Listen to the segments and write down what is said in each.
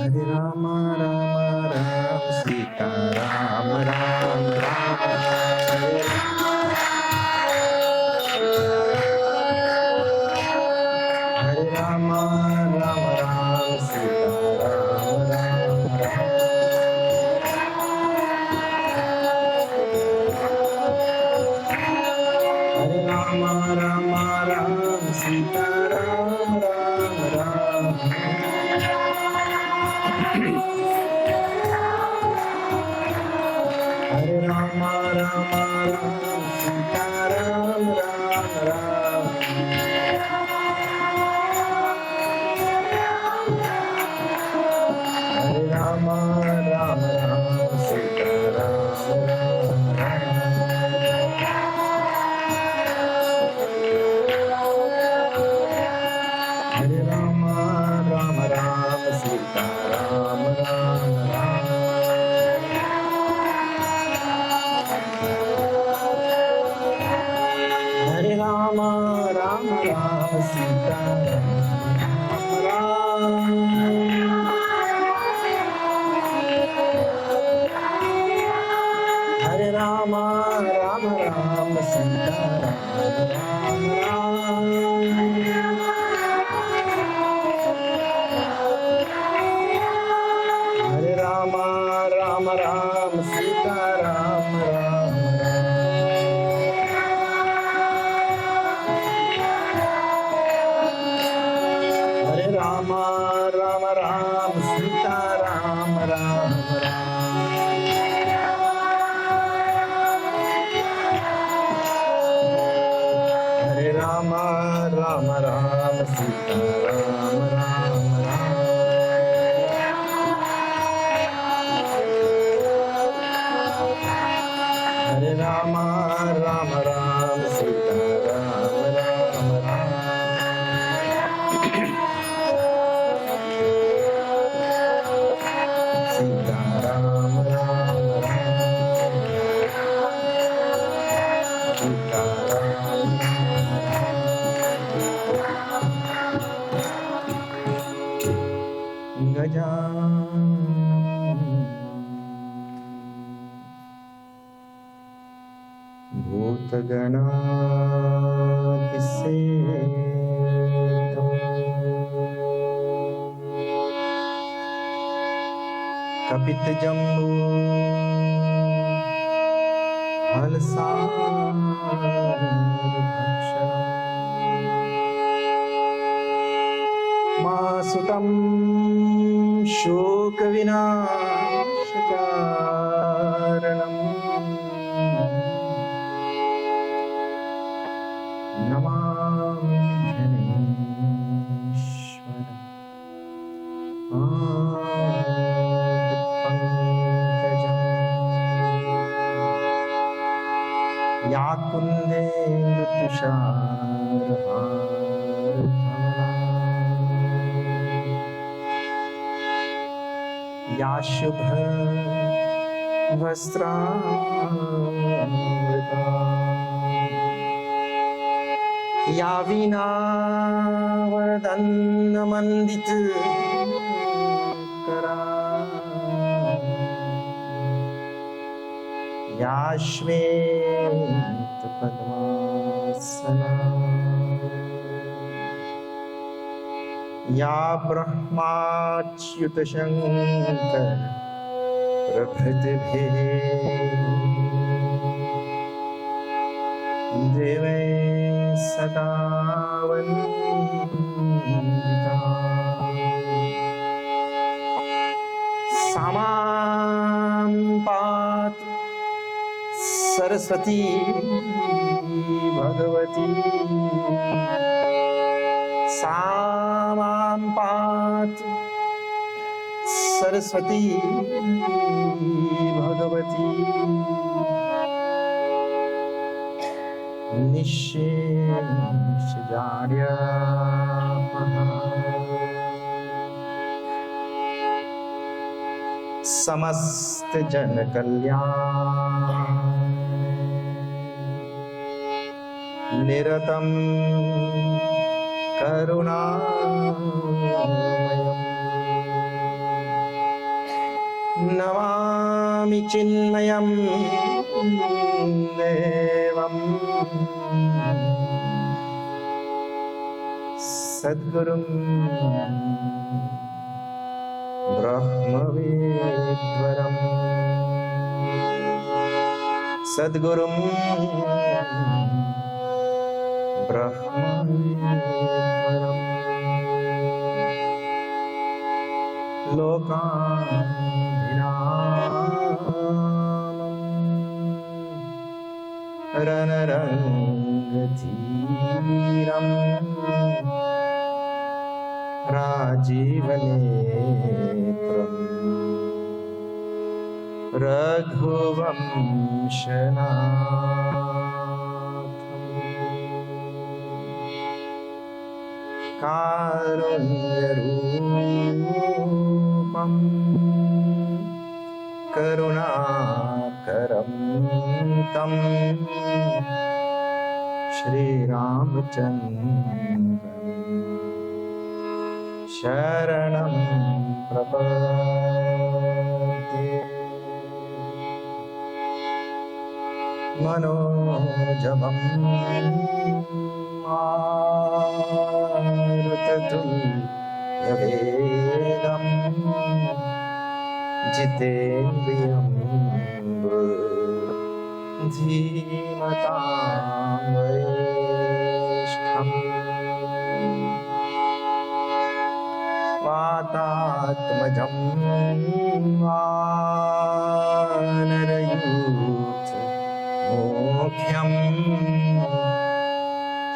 हरे राम राम राम सीता राम राम राम हरे राम राम राम सीता राम राम हरे राम राम राम सीता राम राम राम हरे राम राम राम सीता राम राम राम हरे राम राम राम सीता राम राम हरे राम राम राम सीता राम राम हरे राम राम राम सीता हरे राम राम राम सीता हरे राम राम राम सीता राम राम हरे राम राम राम सीता राम राम हरे राम राम राम सीता राम राम हरे राम राम राम सीता राम राम सीता राम राम सीता राम गजाननं भूतगणातिसेवितं कपितजम्बू फलसारभक्षणम् मासुतं शोकविनाशकारणम् नमामि जनेश्वर पादपङ्कजम् या कुन्देन्दुतुषारहारधवला या शुभ्रवस्त्रामृता या वीणावरदन्नमण्डितकरा या श्वेतपद्मासना या ब्रह्माच्युतशङ्कर प्रभृतिभिः देवै सदा वन्दिता सामां पातु सरस्वती भगवती सामां पातु सरस्वती भगवती निःशेषजाड्यापहा समस्त जन कल्याण निरतं करुणामयम् नमामि चिन्मयं देवं सद्गुरुं ब्रह्मविद्वरं सद्गुरुं ब्रह्मविद्वरं लोकाभिरामं रणरङ्गधीरं राजीवनेत्रं रघुवंशनाथं कारुण्यरूपं करुणाकरं तं श्रीरामचन्द्रं शरणं प्रपद्ये मनोजवं मारुततुल्यवेगं जितेन्द्रियं धीमतां वरिष्ठम् वातात्मजं वानरयूथमुख्यं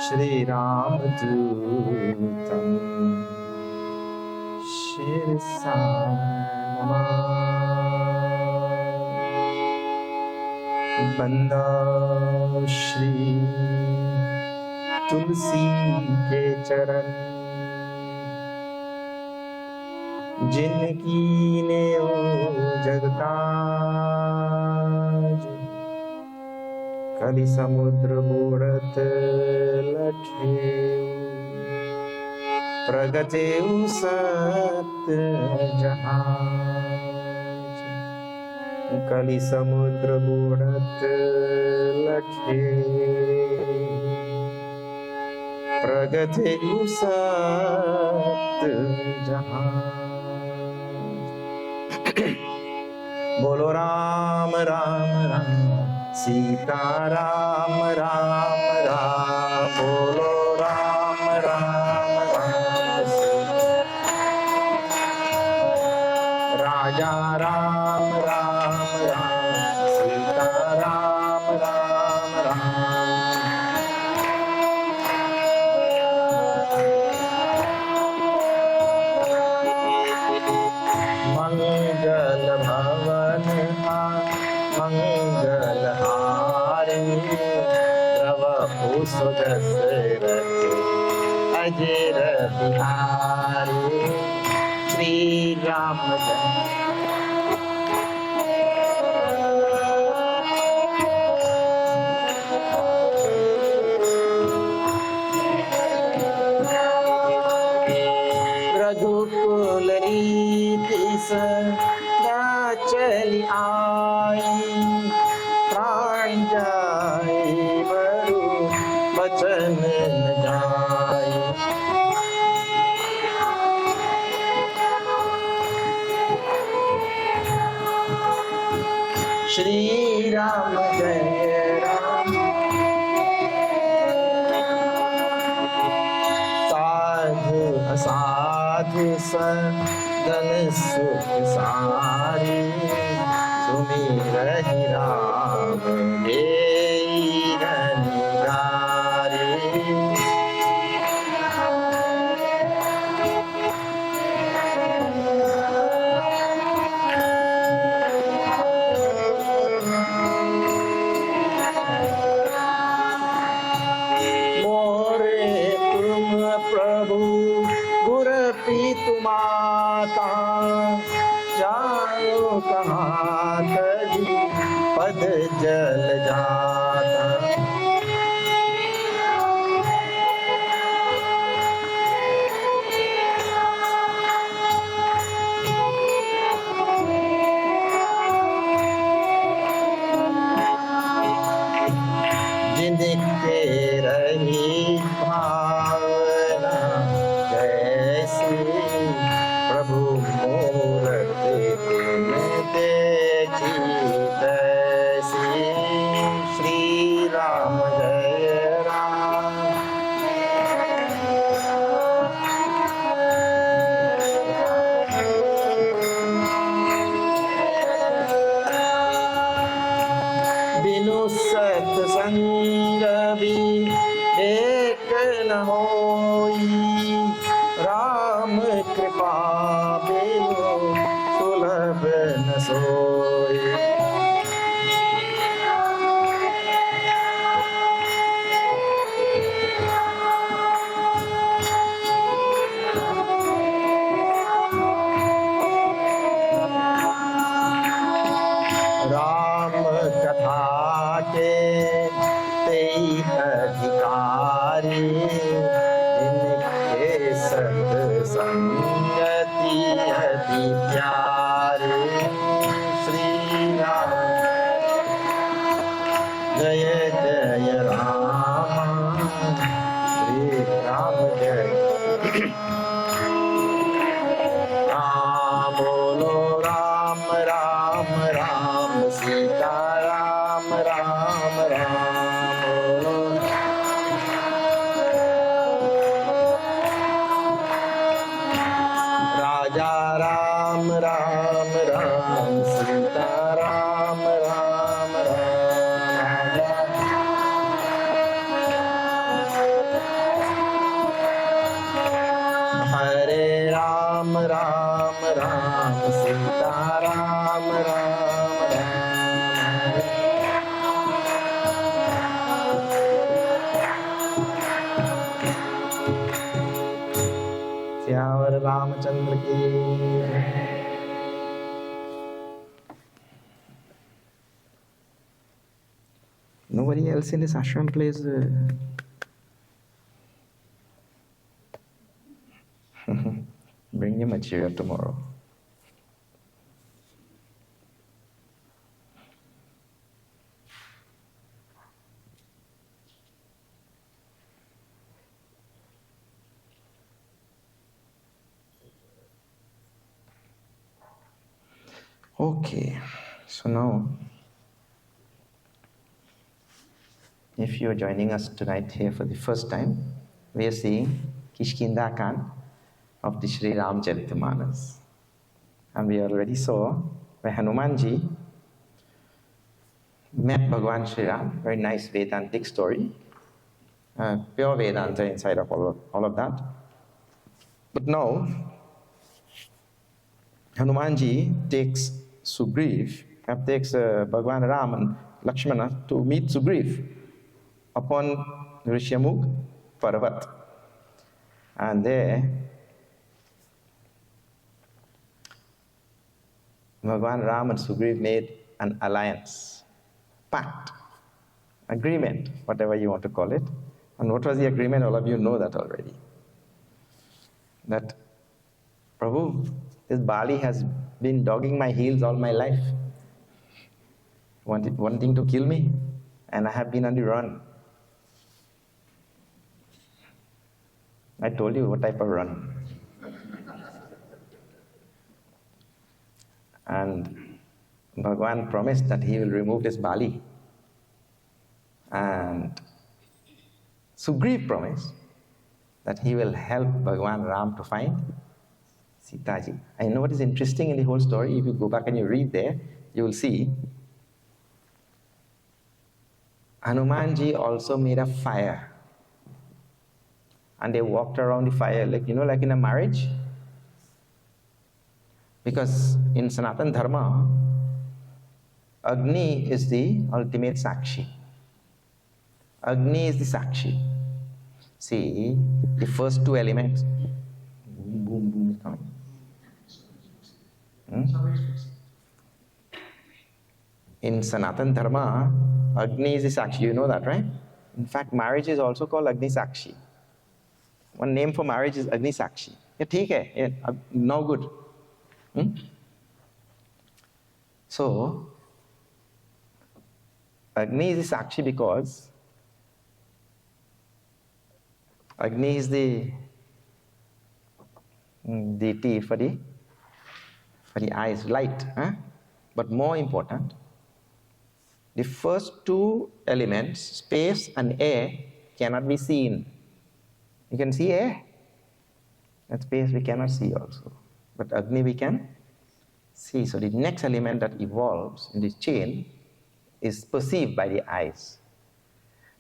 श्रीरामदूतं शिरसा नमामि। बंदा श्री तुलसी के चरण जिनकी ने ओ जगताज कलि समुद्र बूढ़त लठे प्रगटे सत्य जहाज कलि समुद्र बूढ़त लठे प्रगटे सत्य जहाज। बोलो राम राम राम सीता राम राम राम बोलो राम राम राम राजा राम राम राम सीता राम राम राम मंगल भवन मंगल हारे प्रभु सुदशरथ अजर बिहारी श्री राम रघुकुल रीति सदा चली आई प्राण जाए बरु बचन न जाए श्री राम जय राम साधु असाधु सदन सुख सारी सुमिर राम निगारे प्रभु गुर पीतु माता जाओ कहाँ तजी पद जल जा रही भावना, जैसी प्रभु मूर्ति तुम देखी तैसी। श्री राम जय राम। बिनु सत्संग भी एक न होई, राम कृपा बिनु सुलभ न सोई। राम कथा के तेई अधिकारी, जिनके सत्संगति अति प्यारे। श्री राम जय जय राम। श्री राम जय राम। बोलो राम राम राम, सीता राम राम राम। बोलो राजा राम राम राम, सीता राम राम राम। हरे राम राम राम, सीता राम राम राम। श्यावर रामचंद्र की। Nobody else in this ashram plays. Bring your material tomorrow. Okay, so now, if you are joining us tonight here for the first time, we are seeing Kishkindha Kanda of the Sri Ramcharitramanas. And we already saw where Hanumanji met Bhagavan Sri Ram, very nice Vedantic story, pure Vedanta inside of all of that. But now, Hanumanji takes Sugriv, takes Bhagavan Ram and Lakshmana to meet Sugriv upon Rishyamukh Parvat. And there, Bhagavan Ram and Sugriv made an alliance, pact, agreement, whatever you want to call it. And what was the agreement? All of you know that already. That, Prabhu, this Bali has been dogging my heels all my life, wanting to kill me, and I have been on the run. I told you what type of run. And Bhagavan promised that he will remove this Bali. And Sugriv promised that he will help Bhagavan Ram to find Sitaji. I know what is interesting in the whole story. If you go back and you read there, you will see Hanumanji also made a fire. And they walked around the fire, like in a marriage. Because in Sanatana Dharma, Agni is the ultimate Sakshi. Agni is the Sakshi. See, the first two elements. Boom, boom, boom is coming. In Sanatana Dharma, Agni is the Sakshi. You know that, right? In fact, marriage is also called Agni Sakshi. One name for marriage is Agni Sakshi. Yeah, theek hai. Yeah, no good. So, Agni is the Sakshi because Agni is the deity for the eyes, light. But more important, the first two elements, space and air, cannot be seen. You can see air, and space we cannot see also. But Agni we can see. So the next element that evolves in this chain is perceived by the eyes.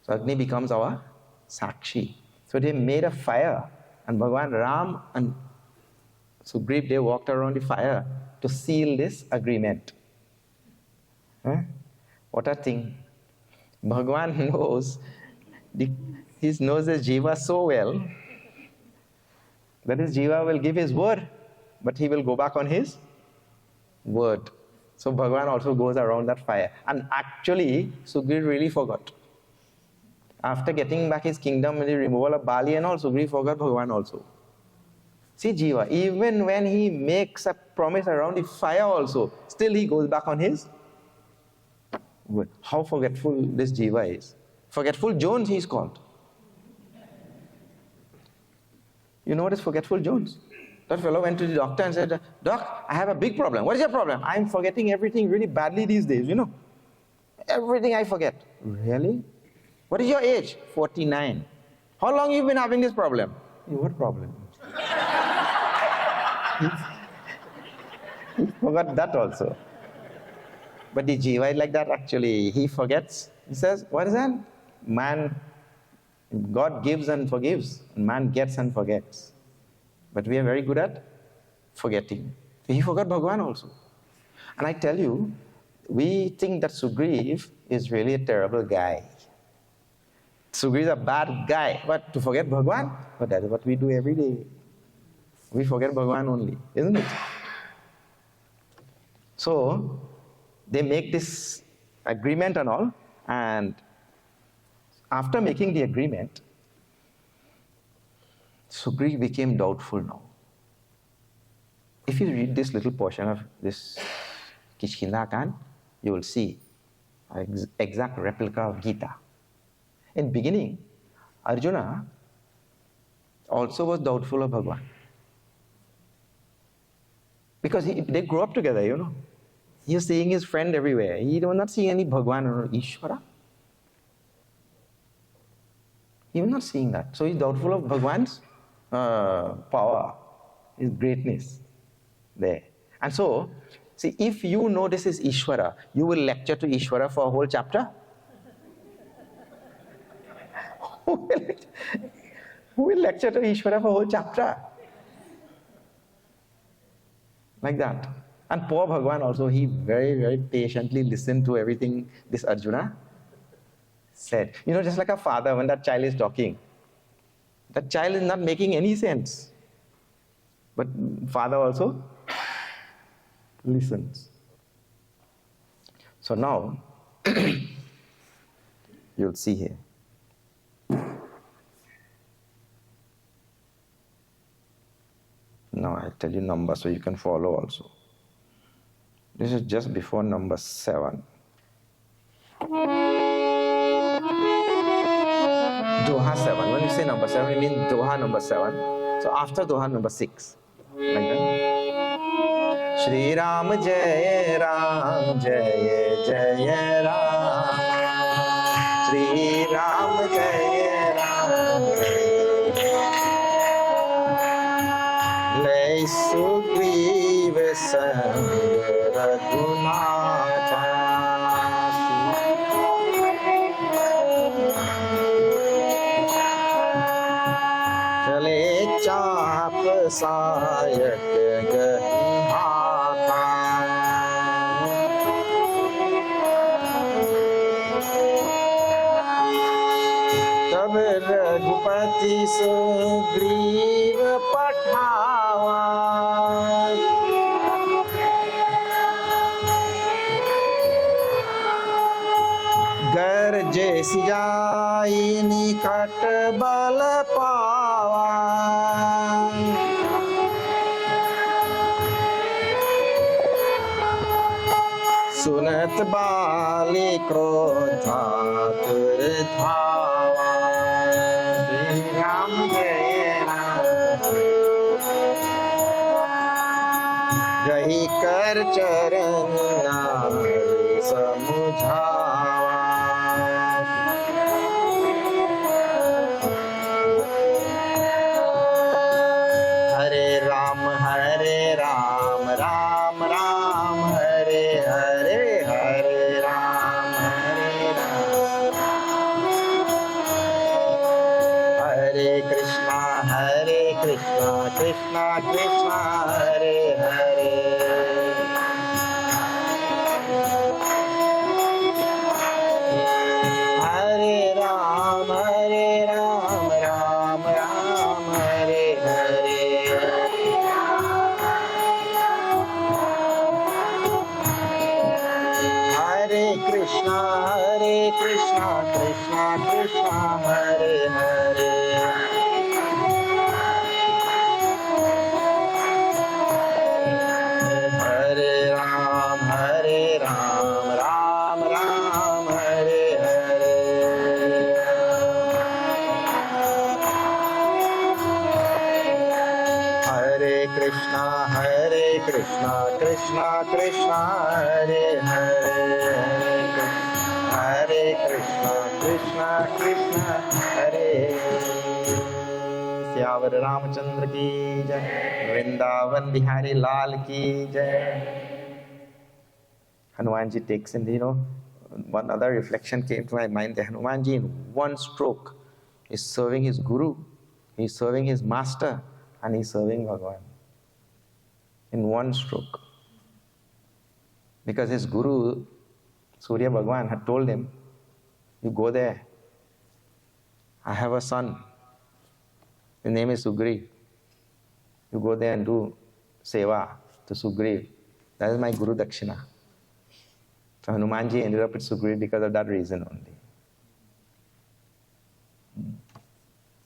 So Agni becomes our Sakshi. So they made a fire, and Bhagavan Ram and Sugriv, they walked around the fire to seal this agreement. What a thing. Bhagavan knows, he knows his jiva so well that his jiva will give his word, but he will go back on his word. So Bhagavan also goes around that fire. And actually, Sugriv really forgot. After getting back his kingdom with the removal of Bali and all, Sugriv forgot Bhagavan also. See jiva, even when he makes a promise around the fire also, still he goes back on his word. How forgetful this jiva is. Forgetful Jones he is called. You know what is forgetful Jones? That fellow went to the doctor and said, Doc, I have a big problem. What is your problem? I'm forgetting everything really badly these days, you know. Everything I forget. Really? What is your age? 49. How long have you been having this problem? What problem? He forgot that also. But the jiva is like that actually. He forgets. He says, what is that? Man, God gives and forgives. And man gets and forgets. But we are very good at forgetting. He forgot Bhagavan also. And I tell you, we think that Sugriv is really a terrible guy. Sugriv is a bad guy. But to forget Bhagavan? But that is what we do every day. We forget Bhagavan only, isn't it? So, they make this agreement and all, and after making the agreement, Sugriv became doubtful now. If you read this little portion of this Kishkindha Kand, you will see an exact replica of Gita. In beginning, Arjuna also was doubtful of Bhagavan. Because they grew up together, you know. He was seeing his friend everywhere. He was not seeing any Bhagavan or Ishvara. He was not seeing that. So he's doubtful of Bhagavan's power, his greatness there. And so, see, if you know this is Ishvara, you will lecture to Ishvara for a whole chapter? Who will lecture to Ishvara for a whole chapter? Like that. And poor Bhagavan also, he very, very patiently listened to everything this Arjuna said. You know, just like a father, when that child is talking, that child is not making any sense. But father also listens. So now, you'll see here. Now I'll tell you numbers so you can follow also. This is just before number 7. Doha 7. When you say number 7, it means Doha number 7. So after Doha number 6. Like that. Shri Ram Jai Ram Jai Jai Ram. Shri Ram Jai Ram Jai Sugriva Sang Raghunatha. Chale chap sayak gahi hatha. Tab Raghupati Sugriva pathawa. गरजे सिजाई निकट बल पावा. सुनत बाली क्रोधातुर धावा. श्री राम हर चरण नार समुझावा। हरे राम राम राम हरे हरे, हरे राम हरे कृष्णा कृष्णा कृष्णा हरे हरे। हरे राम राम राम हरे हरे। हरे कृष्णा कृष्णा कृष्णा हरे हरे। हरे राम राम राम हरे हरे। हरे कृष्णा कृष्णा कृष्णा हरे हरे। हरे कृष्णा कृष्णा हरे। सियावर रामचंद्र की जय, वृंदावन बिहारी लाल की जय। Hanumanji takes in, one other reflection came to my mind that Hanumanji in one stroke is serving his guru, he's serving his master, and he's serving Bhagavan. In one stroke. Because his guru, Surya Bhagavan, had told him, you go there. I have a son. His name is Sugriv. You go there and do seva to Sugriv. That is my Guru Dakshina. So Hanumanji ended up with Sugriv because of that reason only.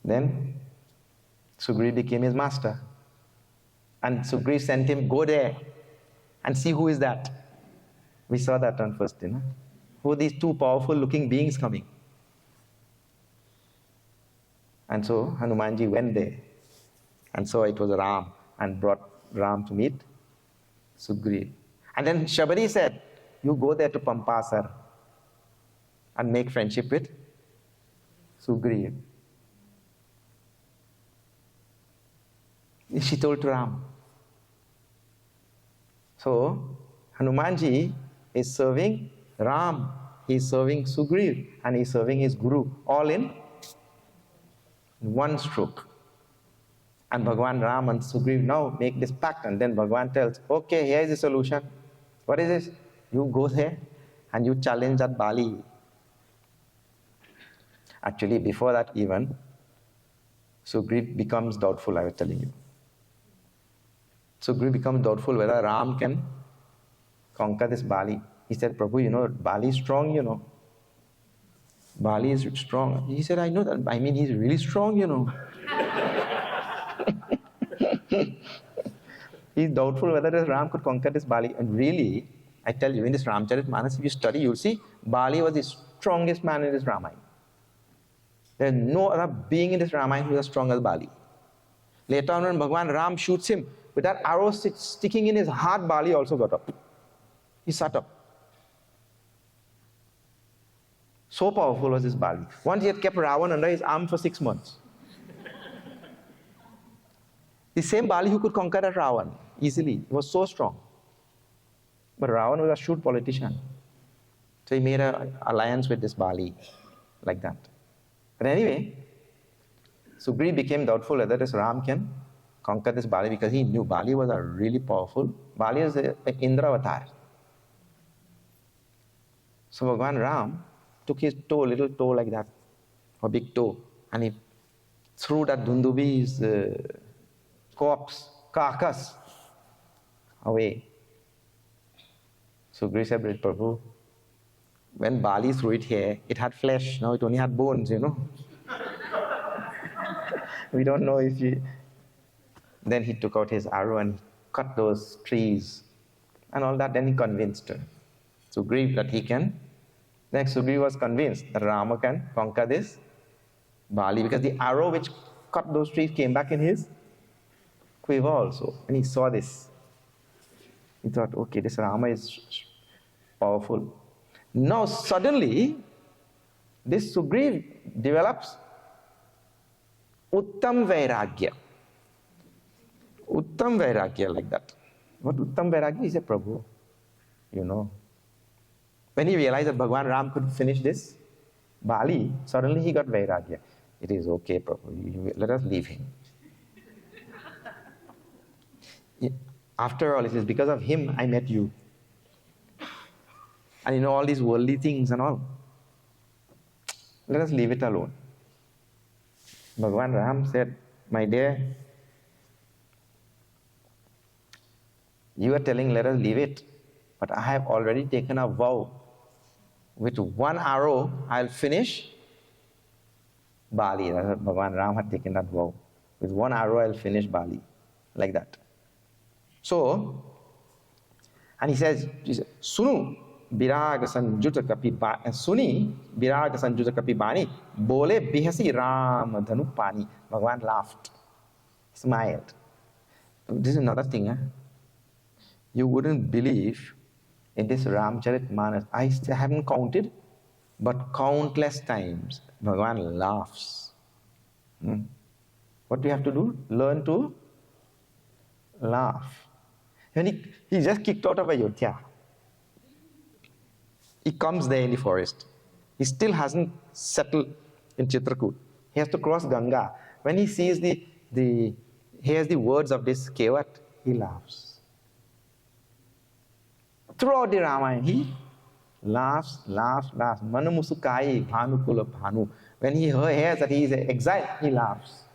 Then Sugriv became his master. And Sugriv sent him, go there and see who is that. We saw that on first day. Who are these two powerful looking beings coming? And so Hanumanji went there and saw it was Ram and brought Ram to meet Sugriv. And then Shabari said, you go there to Pampasar and make friendship with Sugriv. She told to Ram. So Hanumanji is serving Ram, he is serving Sugriv, and he is serving his Guru, all in one stroke. And Bhagavan Ram and Sugriv now make this pact, and then Bhagavan tells, okay, here is the solution. What is this? You go there and you challenge that Bali. Actually, before that even, Sugriv becomes doubtful, I was telling you. Sugriv becomes doubtful whether Ram can conquer this Bali. He said, Prabhu, Bali is strong, Bali is strong. He said, I know that. I mean, he's really strong, He's doubtful whether Ram could conquer this Bali. And really, I tell you, in this Ramcharitramanas, if you study, you'll see Bali was the strongest man in this Ramayana. There's no other being in this Ramayana who is as strong as Bali. Later on, when Bhagavan Ram shoots him, with that arrow sticking in his heart, Bali also got up. He sat up. So powerful was this Bali. Once he had kept Ravan under his arm for 6 months. The same Bali who could conquer that Ravan easily. He was so strong. But Ravan was a shrewd politician. So he made an alliance with this Bali, like that. But anyway, Sugriv became doubtful whether this Ram can conquer this Bali because he knew Bali was a really powerful. Bali is an Indra avatar. So Bhagavan Ram took his toe, little toe like that, or big toe, and he threw that Dundubi's corpse, carcass, away. So Sugriv said, Prabhu, when Bali threw it here, it had flesh, now it only had bones, We don't know if he... Then he took out his arrow and cut those trees and all that. Then he convinced Sugriv that he can. Then Sugriv was convinced that Rama can conquer this Bali because the arrow which cut those trees came back in his quiver also. And he saw this. He thought, okay, this Rama is powerful. Now suddenly, this Sugriv develops Uttam Vairagya. Uttam Vairagya like that. What Uttam Vairagya? He said, Prabhu, you know. When he realized that Bhagwan Ram could finish this Bali, suddenly he got Vairagya. It is okay, Prabhu, let us leave him. After all, it is because of him I met you. And you know all these worldly things and all. Let us leave it alone. Bhagwan Ram said, my dear, you are telling let us leave it, but I have already taken a vow. With one arrow, I'll finish Bali. Bhagwan Ram had taken that vow. With one arrow, I'll finish Bali. Like that. So, and he says, Sunu Viraga Sanjuta Kapi Suni Viraga Sanjuta Kapi Bani Bole Bihasi Ram Dhanu Pani. Bhagwan laughed, smiled. This is another thing. You wouldn't believe in this Ramcharitramanas. I still haven't counted, but countless times Bhagwan laughs. What do you have to do? Learn to laugh. When he just kicked out of Ayodhya. He comes there in the forest. He still hasn't settled in Chitrakoot. He has to cross Ganga. When he sees he hears the words of this Kevat, he laughs. Throughout the Ramayana, he laughs. Manu Musukai, Bhanu Kula Bhanu. When he hears that he is exiled, he laughs.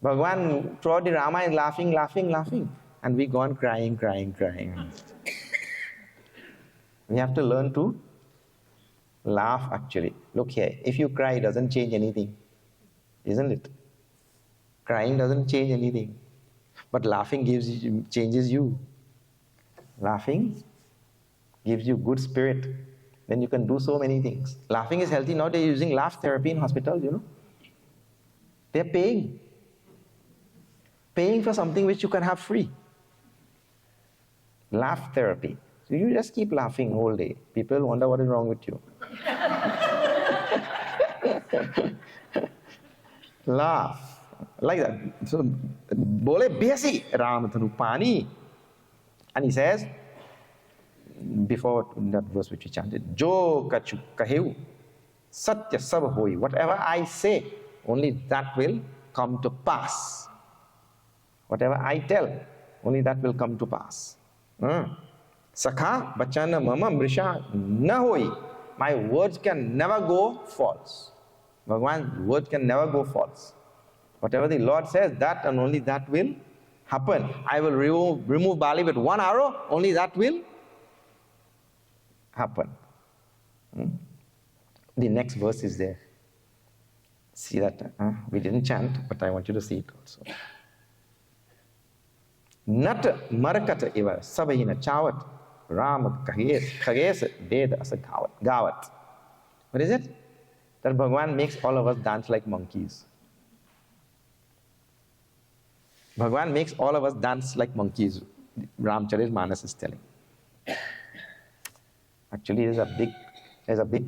Bhagwan throughout the Ramayana is laughing. And we go on crying. We have to learn to laugh actually. Look here, if you cry, it doesn't change anything. Isn't it? Crying doesn't change anything. But laughing changes you. Laughing gives you good spirit. Then you can do so many things. Laughing is healthy. Now they're using laugh therapy in hospitals, you know. They're paying for something which you can have free. Laugh therapy. So you just keep laughing all day. People wonder what is wrong with you. Laugh. Like that. So, Bole Besi Ramadhanupani. And he says, before that verse which we chanted, Jo Kachu Kaheu Satya Sab Hoi. Whatever I say, only that will come to pass. Whatever I tell, only that will come to pass. Sakha Bachana Mama Mrisha Nahoi. My words can never go false. Bhagwan's word can never go false. Whatever the Lord says, that and only that will happen. I will remove Bali with one arrow, only that will happen. The next verse is there. See that? We didn't chant, but I want you to see it also. Nat Marakata Iva Sabahina Chawat Ram Kages Ved Asa Gawat. What is it? That Bhagwan makes all of us dance like monkeys. Bhagwan makes all of us dance like monkeys. Ramcharitramanas is telling. Actually, there's a big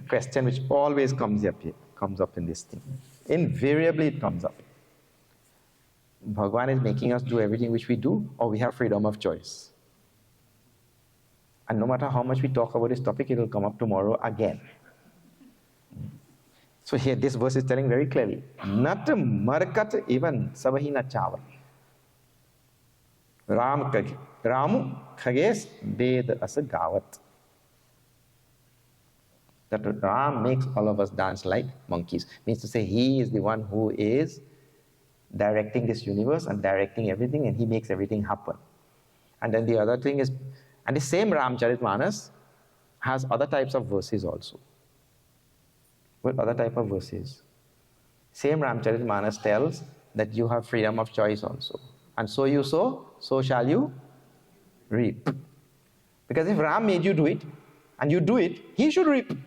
question which always comes up in this thing. Invariably, it comes up. Bhagwan is making us do everything which we do, or we have freedom of choice. And no matter how much we talk about this topic, it will come up tomorrow again. So here, this verse is telling very clearly, Nat Markat even Sabahina Chava. Ramu Khages Ved Asa Gawat. That Ram makes all of us dance like monkeys. Means to say, he is the one who is directing this universe and directing everything, and he makes everything happen. And then the other thing is, and the same Ramcharitramanas has other types of verses also. With other type of verses. Same Ramcharitramanas tells that you have freedom of choice also. And so you sow, so shall you reap. Because if Ram made you do it, and you do it, he should reap.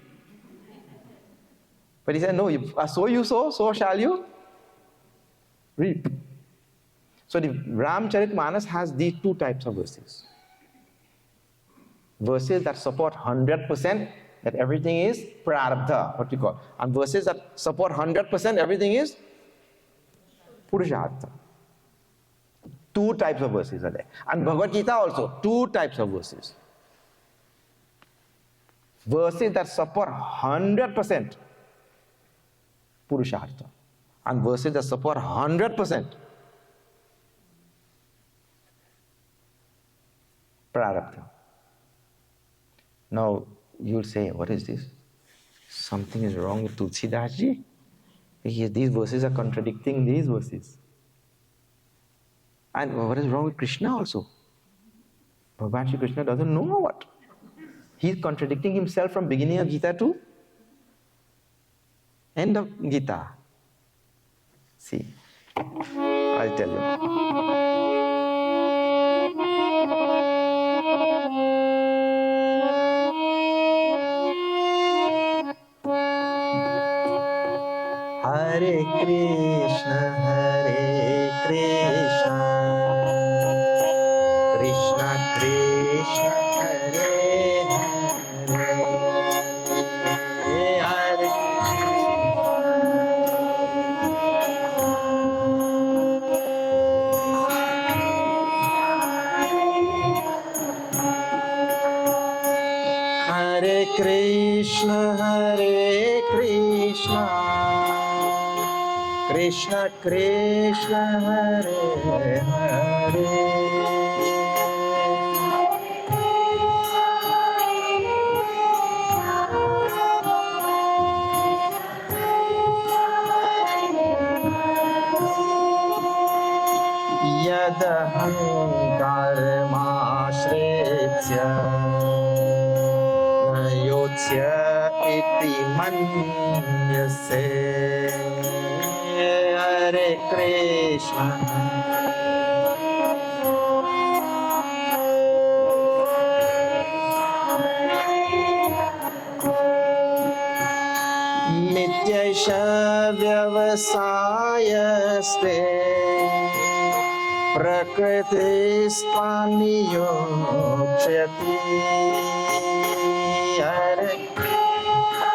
But he said, no, so you sow, so shall you reap. So the Ramcharitramanas has these two types of verses. Verses that support 100% that everything is prarabdha, what you call, and verses that support 100% everything is purushartha. Two types of verses are there. And Bhagavad Gita also, two types of verses. Verses that support 100% purushartha, and verses that support 100% prarabdha. Now you'll say, what is this? Something is wrong with Tulsidas ji. These verses are contradicting these verses. And what is wrong with Krishna also? Bhagavan Shri Krishna doesn't know what. He's contradicting himself from beginning of Gita to end of Gita. See, I'll tell you. Hare Krishna, Krishna Krishna, Hare Hare, Hare Krishna, Krishna Krishna, Hare Hare. Yadahankarmashritsya yotsya iti manyase. Hare Krishna, Nityasha vyavasayaste prakritistvaniyokshyati. Hare Krishna,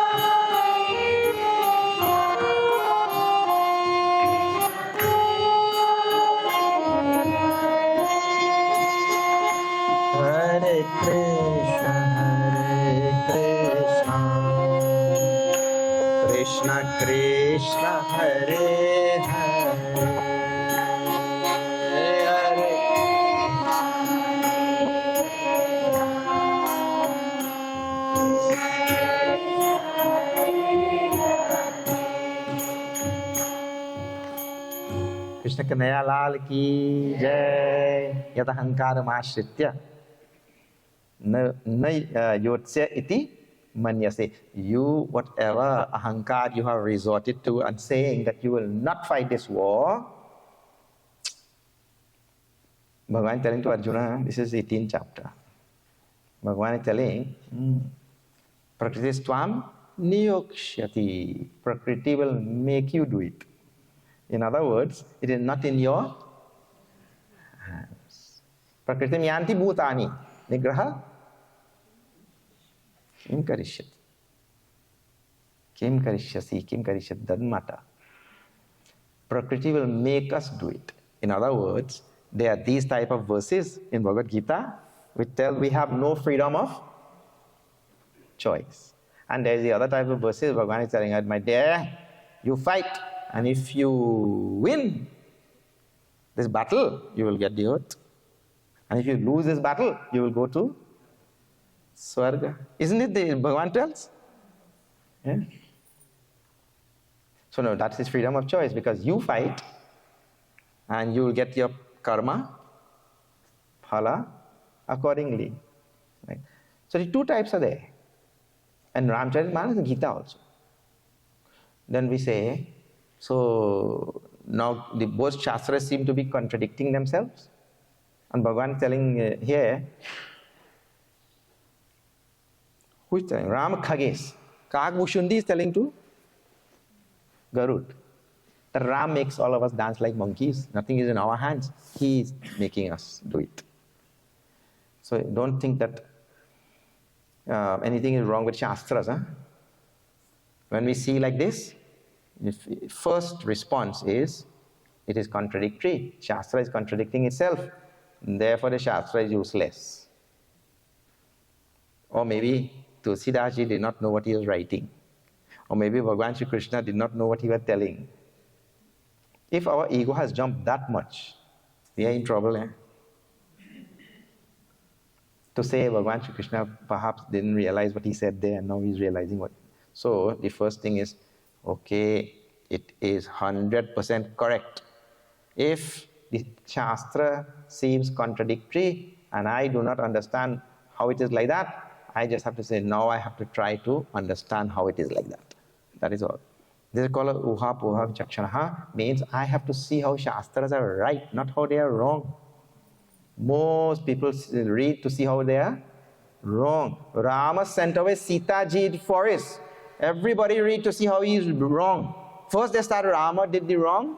Krishna Krishna, Hare Hare, Hare Krishna Kanhaiya Lal ki jai. Yatahankaramashritya yotsya iti manyase. You, whatever ahankar you have resorted to and saying that you will not fight this war, Bhagavan telling to Arjuna, this is 18th chapter. Bhagavan is telling, Prakritistvam niyokshyati. Prakriti will make you do it. In other words, it is not in your hands. Prakritim yanti bhutani. Nigraha kim karishyati. Kim karishyasi, kim karishyat, doesn't matter. Prakriti will make us do it. In other words, there are these type of verses in Bhagavad Gita which tell we have no freedom of choice. And there is the other type of verses Bhagavan is telling us, my dear, you fight, and if you win this battle, you will get the earth. And if you lose this battle, you will go to Swarga. Isn't it the Bhagavan tells? Yeah. So no, that's his freedom of choice, because you fight and you will get your karma, phala, accordingly. Right? So the two types are there. And Ramcharitramanas and Gita also. Then we say, so now the both Shastras seem to be contradicting themselves. And Bhagavan is telling here, who is telling? Ram Khages. Kag Mushundi is telling to Garud. The Ram makes all of us dance like monkeys. Nothing is in our hands. He is making us do it. So don't think that anything is wrong with Shastras. Huh? When we see like this, first response is, it is contradictory. Shastra is contradicting itself. Therefore, the Shastra is useless. Or maybe Tulsidas ji did not know what he was writing. Or maybe Bhagavan Shri Krishna did not know what he was telling. If our ego has jumped that much, we are in trouble. To say Bhagavan Shri Krishna perhaps didn't realize what he said there, and now he's realizing what. So the first thing is, okay, it is 100% correct. If the Shastra seems contradictory and I do not understand how it is like that, I just have to say, now I have to try to understand how it is like that. That is all. This is called uha poha vichakshanaha, means I have to see how Shastras are right, not how they are wrong. Most people read to see how they are wrong. Rama sent away Sita ji in the forest. Everybody read to see how he is wrong. First they start, Rama did the wrong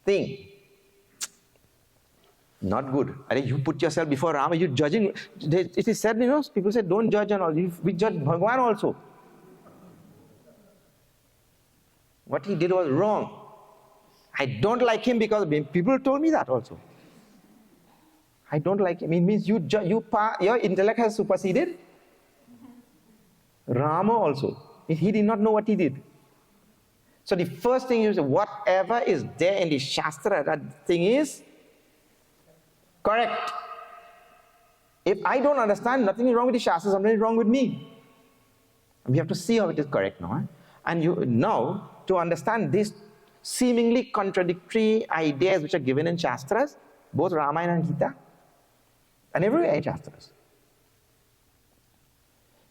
thing. Not good. You put yourself before Rama, you judging. It is said, people say, don't judge and all. We judge Bhagavan also. What he did was wrong. I don't like him because people told me that also. I don't like him. It means your intellect has superseded Rama also. He did not know what he did. So the first thing is, whatever is there in the Shastra, that thing is correct. If I don't understand, nothing is wrong with the Shastra, something is wrong with me. And we have to see how it is correct now. And now, to understand these seemingly contradictory ideas which are given in Shastras, both Ramayana and Gita, and everywhere in Shastras,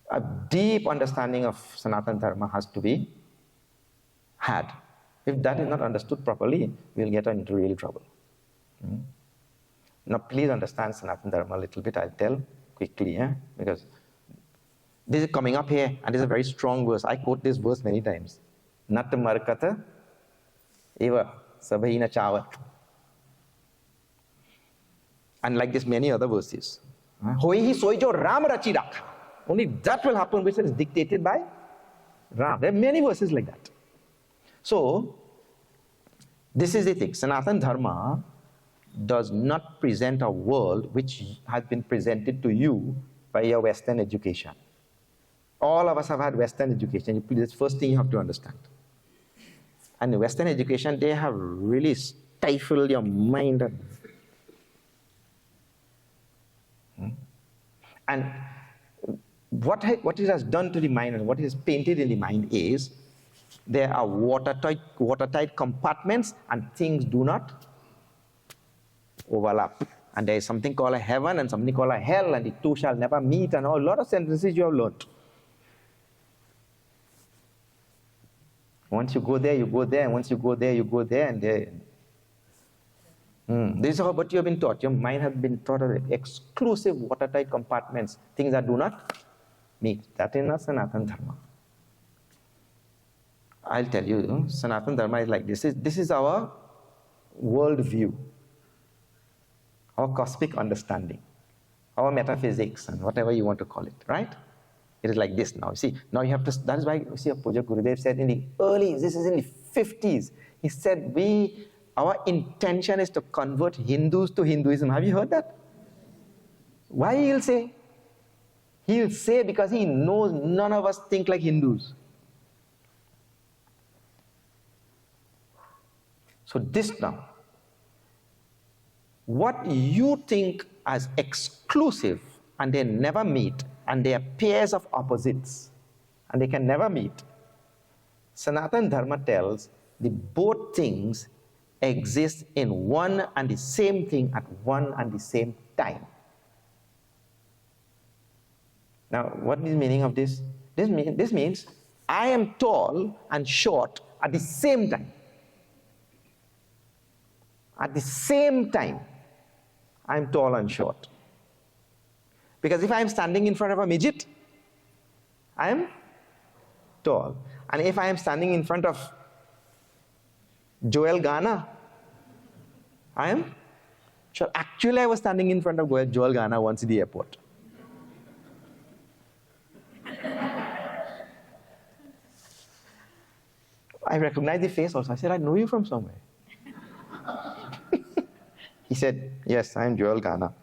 a deep understanding of Sanatana Dharma has to be had. If that is not understood properly, we'll get into real trouble. Now, please understand Sanatana Dharma a little bit. I'll tell quickly, because this is coming up here, and this is a very strong verse. I quote this verse many times. Nat markata eva sabhina chavat. And like this, many other verses. Hoi hi soi jo Ram rachi rakha. Only that will happen which is dictated by Ram. There are many verses like that. So, this is the thing. Sanatana Dharma does not present a world which has been presented to you by your Western education. All of us have had Western education. That's the first thing you have to understand. And the Western education, they have really stifled your mind. And what it has done to the mind and what is painted in the mind is, there are watertight compartments and things do not overlap. And there is something called a heaven and something called a hell, and the two shall never meet, and a lot of sentences you have learned. Once you go there, you go there, and once you go there, you go there, and there. This is what you have been taught. Your mind has been taught of exclusive watertight compartments, things that do not meet. That is not Sanatana Dharma. I'll tell you, Sanatana Dharma is like this. This is our world view, our cosmic understanding, our metaphysics, and whatever you want to call it, right? It is like this now. You see, now you have to, that is why you see Puja Gurudev said in the early, this is in the 50s, he said, our intention is to convert Hindus to Hinduism. Have you heard that? Why he'll say? He'll say because he knows none of us think like Hindus. So this now, what you think as exclusive and they never meet, and they are pairs of opposites, and they can never meet, Sanatana Dharma tells the both things exist in one and the same thing at one and the same time. Now, what is the meaning of this? This means I am tall and short at the same time. At the same time, I am tall and short. Because if I am standing in front of a midget, I am tall. And if I am standing in front of Joel Ghana. I am? Sure. Actually, I was standing in front of Joel Ghana once in the airport. I recognized the face also. I said, I know you from somewhere. He said, yes, I'm Joel Ghana.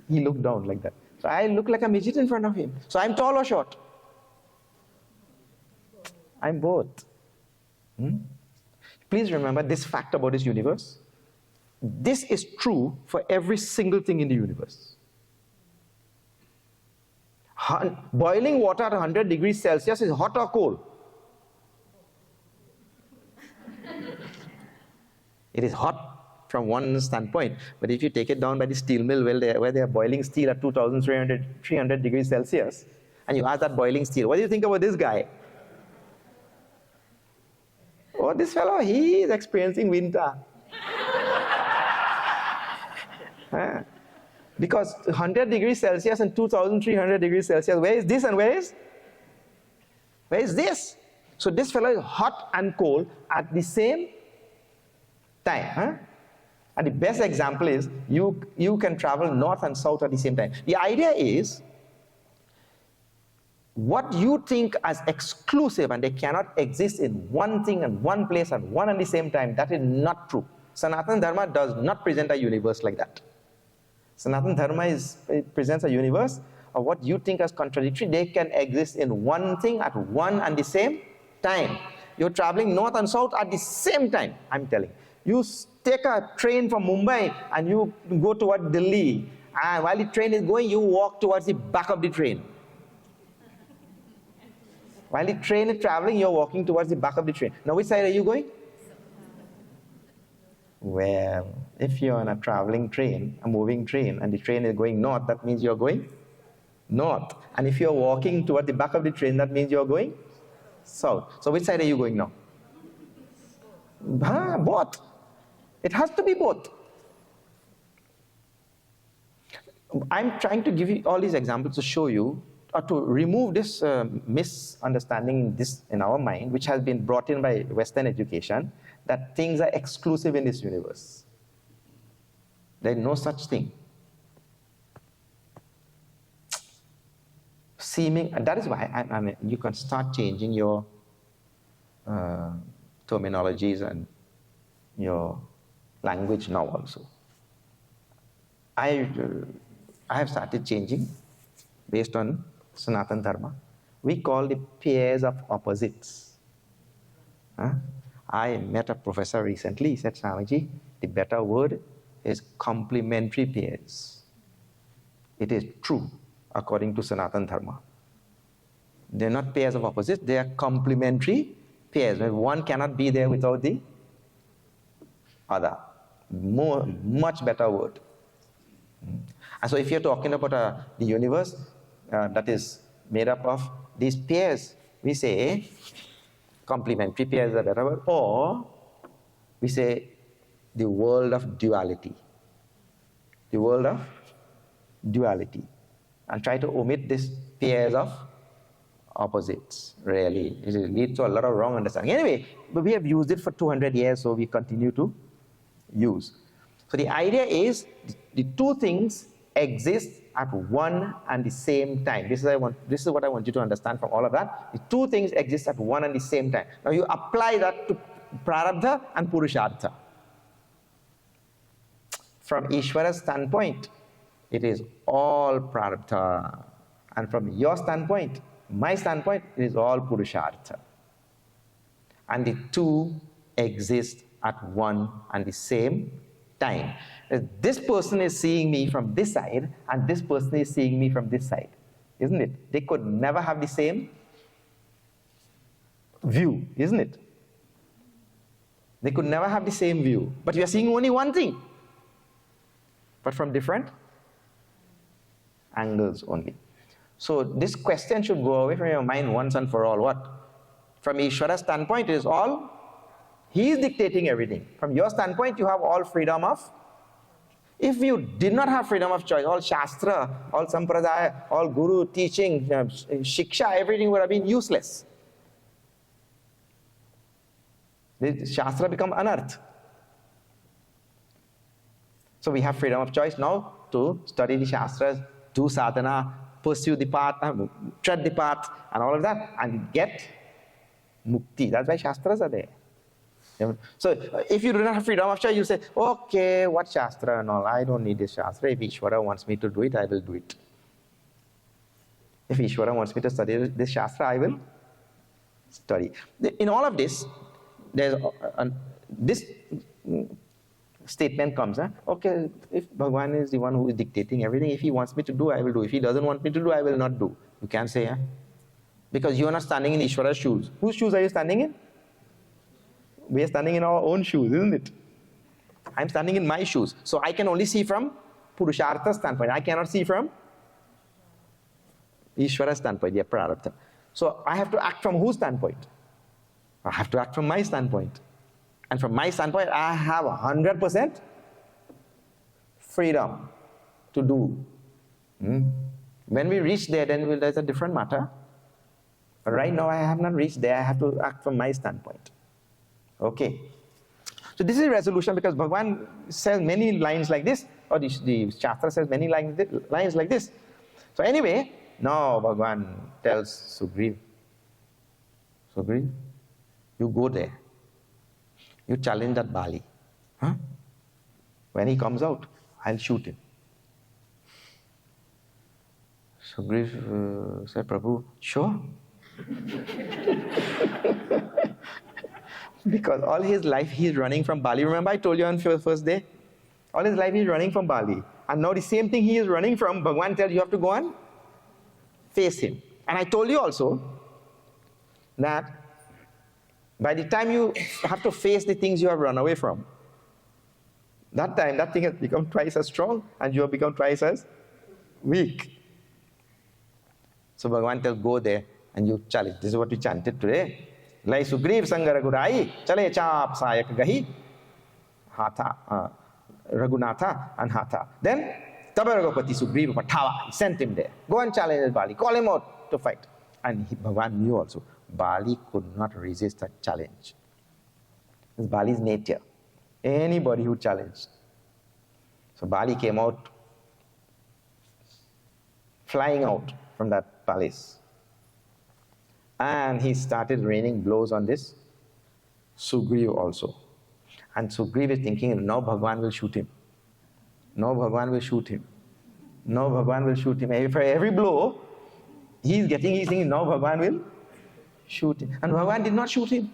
He looked down like that. So I look like a midget in front of him. So I'm tall or short? I'm both. Please remember this fact about this universe. This is true for every single thing in the universe. Boiling water at 100 degrees Celsius is hot or cold? It is hot from one standpoint, but if you take it down by the steel mill where they are boiling steel at 2,300 degrees Celsius, and you ask that boiling steel, what do you think about this guy? Oh, this fellow, he is experiencing winter. Because 100 degrees Celsius and 2,300 degrees Celsius, where is this and where is this? So this fellow is hot and cold at the same time. And the best example is you can travel north and south at the same time. The idea is what you think as exclusive and they cannot exist in one thing and one place at one and the same time, that is not true. Sanatana Dharma does not present a universe like that. Sanatana Dharma presents a universe of what you think as contradictory. They can exist in one thing at one and the same time. You're traveling north and south at the same time, I'm telling. You take a train from Mumbai and you go toward Delhi. And while the train is going, you walk towards the back of the train. While the train is traveling, you're walking towards the back of the train. Now, which side are you going? Well, if you're on a traveling train, a moving train, and the train is going north, that means you're going north. And if you're walking toward the back of the train, that means you're going south. So which side are you going now? Both. It has to be both. I'm trying to give you all these examples to show you, or to remove this misunderstanding in our mind, which has been brought in by Western education, that things are exclusive in this universe. There is no such thing. That is why you can start changing your terminologies and your language now also. I have started changing based on Sanatana Dharma. We call the pairs of opposites. I met a professor recently. He said, Swamiji, the better word is complementary pairs. It is true according to Sanatana Dharma. They're not pairs of opposites, they are complementary pairs. One cannot be there without the other. Much better word. And so if you're talking about the universe that is made up of these pairs, we say complementary pairs is a better word, or we say the world of duality. The world of duality. And try to omit these pairs of opposites, really. It leads to a lot of wrong understanding. Anyway, but we have used it for 200 years, so we continue to use. So the idea is the two things exist at one and the same time. This is what I want you to understand from all of that. The two things exist at one and the same time. Now you apply that to Prarabdha and Purushartha. From Ishvara's standpoint, it is all Prarabdha. And from your standpoint, my standpoint, it is all Purushartha. And the two exist at one and the same time. This person is seeing me from this side and this person is seeing me from this side, isn't it? They could never have the same view, isn't it? They could never have the same view, but we are seeing only one thing, but from different angles only. So this question should go away from your mind once and for all. What? From Ishvara's standpoint, it is all, he is dictating everything. From your standpoint, you have all freedom of. If you did not have freedom of choice, all Shastra, all Sampradaya, all Guru teaching, Shiksha, everything would have been useless. The Shastra become anarth. So we have freedom of choice now to study the Shastras, do sadhana, pursue the path, tread the path, and all of that, and get mukti. That's why Shastras are there. So if you do not have freedom of choice, you say, okay, what Shastra and all? I don't need this Shastra. If Ishvara wants me to do it, I will do it. If Ishvara wants me to study this Shastra, I will study. In all of this, there's this statement comes, okay, if Bhagavan is the one who is dictating everything, if he wants me to do, I will do. If he doesn't want me to do, I will not do. You can't say, because you are not standing in Ishvara's shoes. Whose shoes are you standing in? We are standing in our own shoes, isn't it? I'm standing in my shoes. So I can only see from Purushartha standpoint. I cannot see from Ishvara standpoint, yeah, Prarabdha. So I have to act from whose standpoint? I have to act from my standpoint. And from my standpoint, I have 100% freedom to do. When we reach there, then there's a different matter. But right now, I have not reached there. I have to act from my standpoint. Okay. So this is a resolution because Bhagavan says many lines like this, or the Shastra says many lines like this. So anyway, now Bhagavan tells Sugriv, you go there. You challenge that Bali. When he comes out, I'll shoot him. Sugriv said, Prabhu, sure? Because all his life he's running from Bali. Remember I told you on the first day? All his life he's running from Bali. And now the same thing he is running from, Bhagavan tells you have to go and face him. And I told you also that by the time you have to face the things you have run away from, that time that thing has become twice as strong and you have become twice as weak. So Bhagavan tells, go there and you challenge. This is what we chanted today. Lai Sugriv Sangha Raghurai, Chale Chap Sayak Gahi, Hatha, Raghunatha and Hatha. Then Tabaragapati Sugriva Patava, he sent him there. Go and challenge Bali, call him out to fight. And Bhagavan knew also, Bali could not resist that challenge. It's Bali's nature. Anybody who challenged. So Bali came out, flying out from that palace. And he started raining blows on this Sugriva also. And Sugriva is thinking, now Bhagavan will shoot him. Now Bhagavan will shoot him. Now Bhagavan will shoot him. For every blow, he's thinking, now Bhagavan will shoot him. And Bhagavan did not shoot him.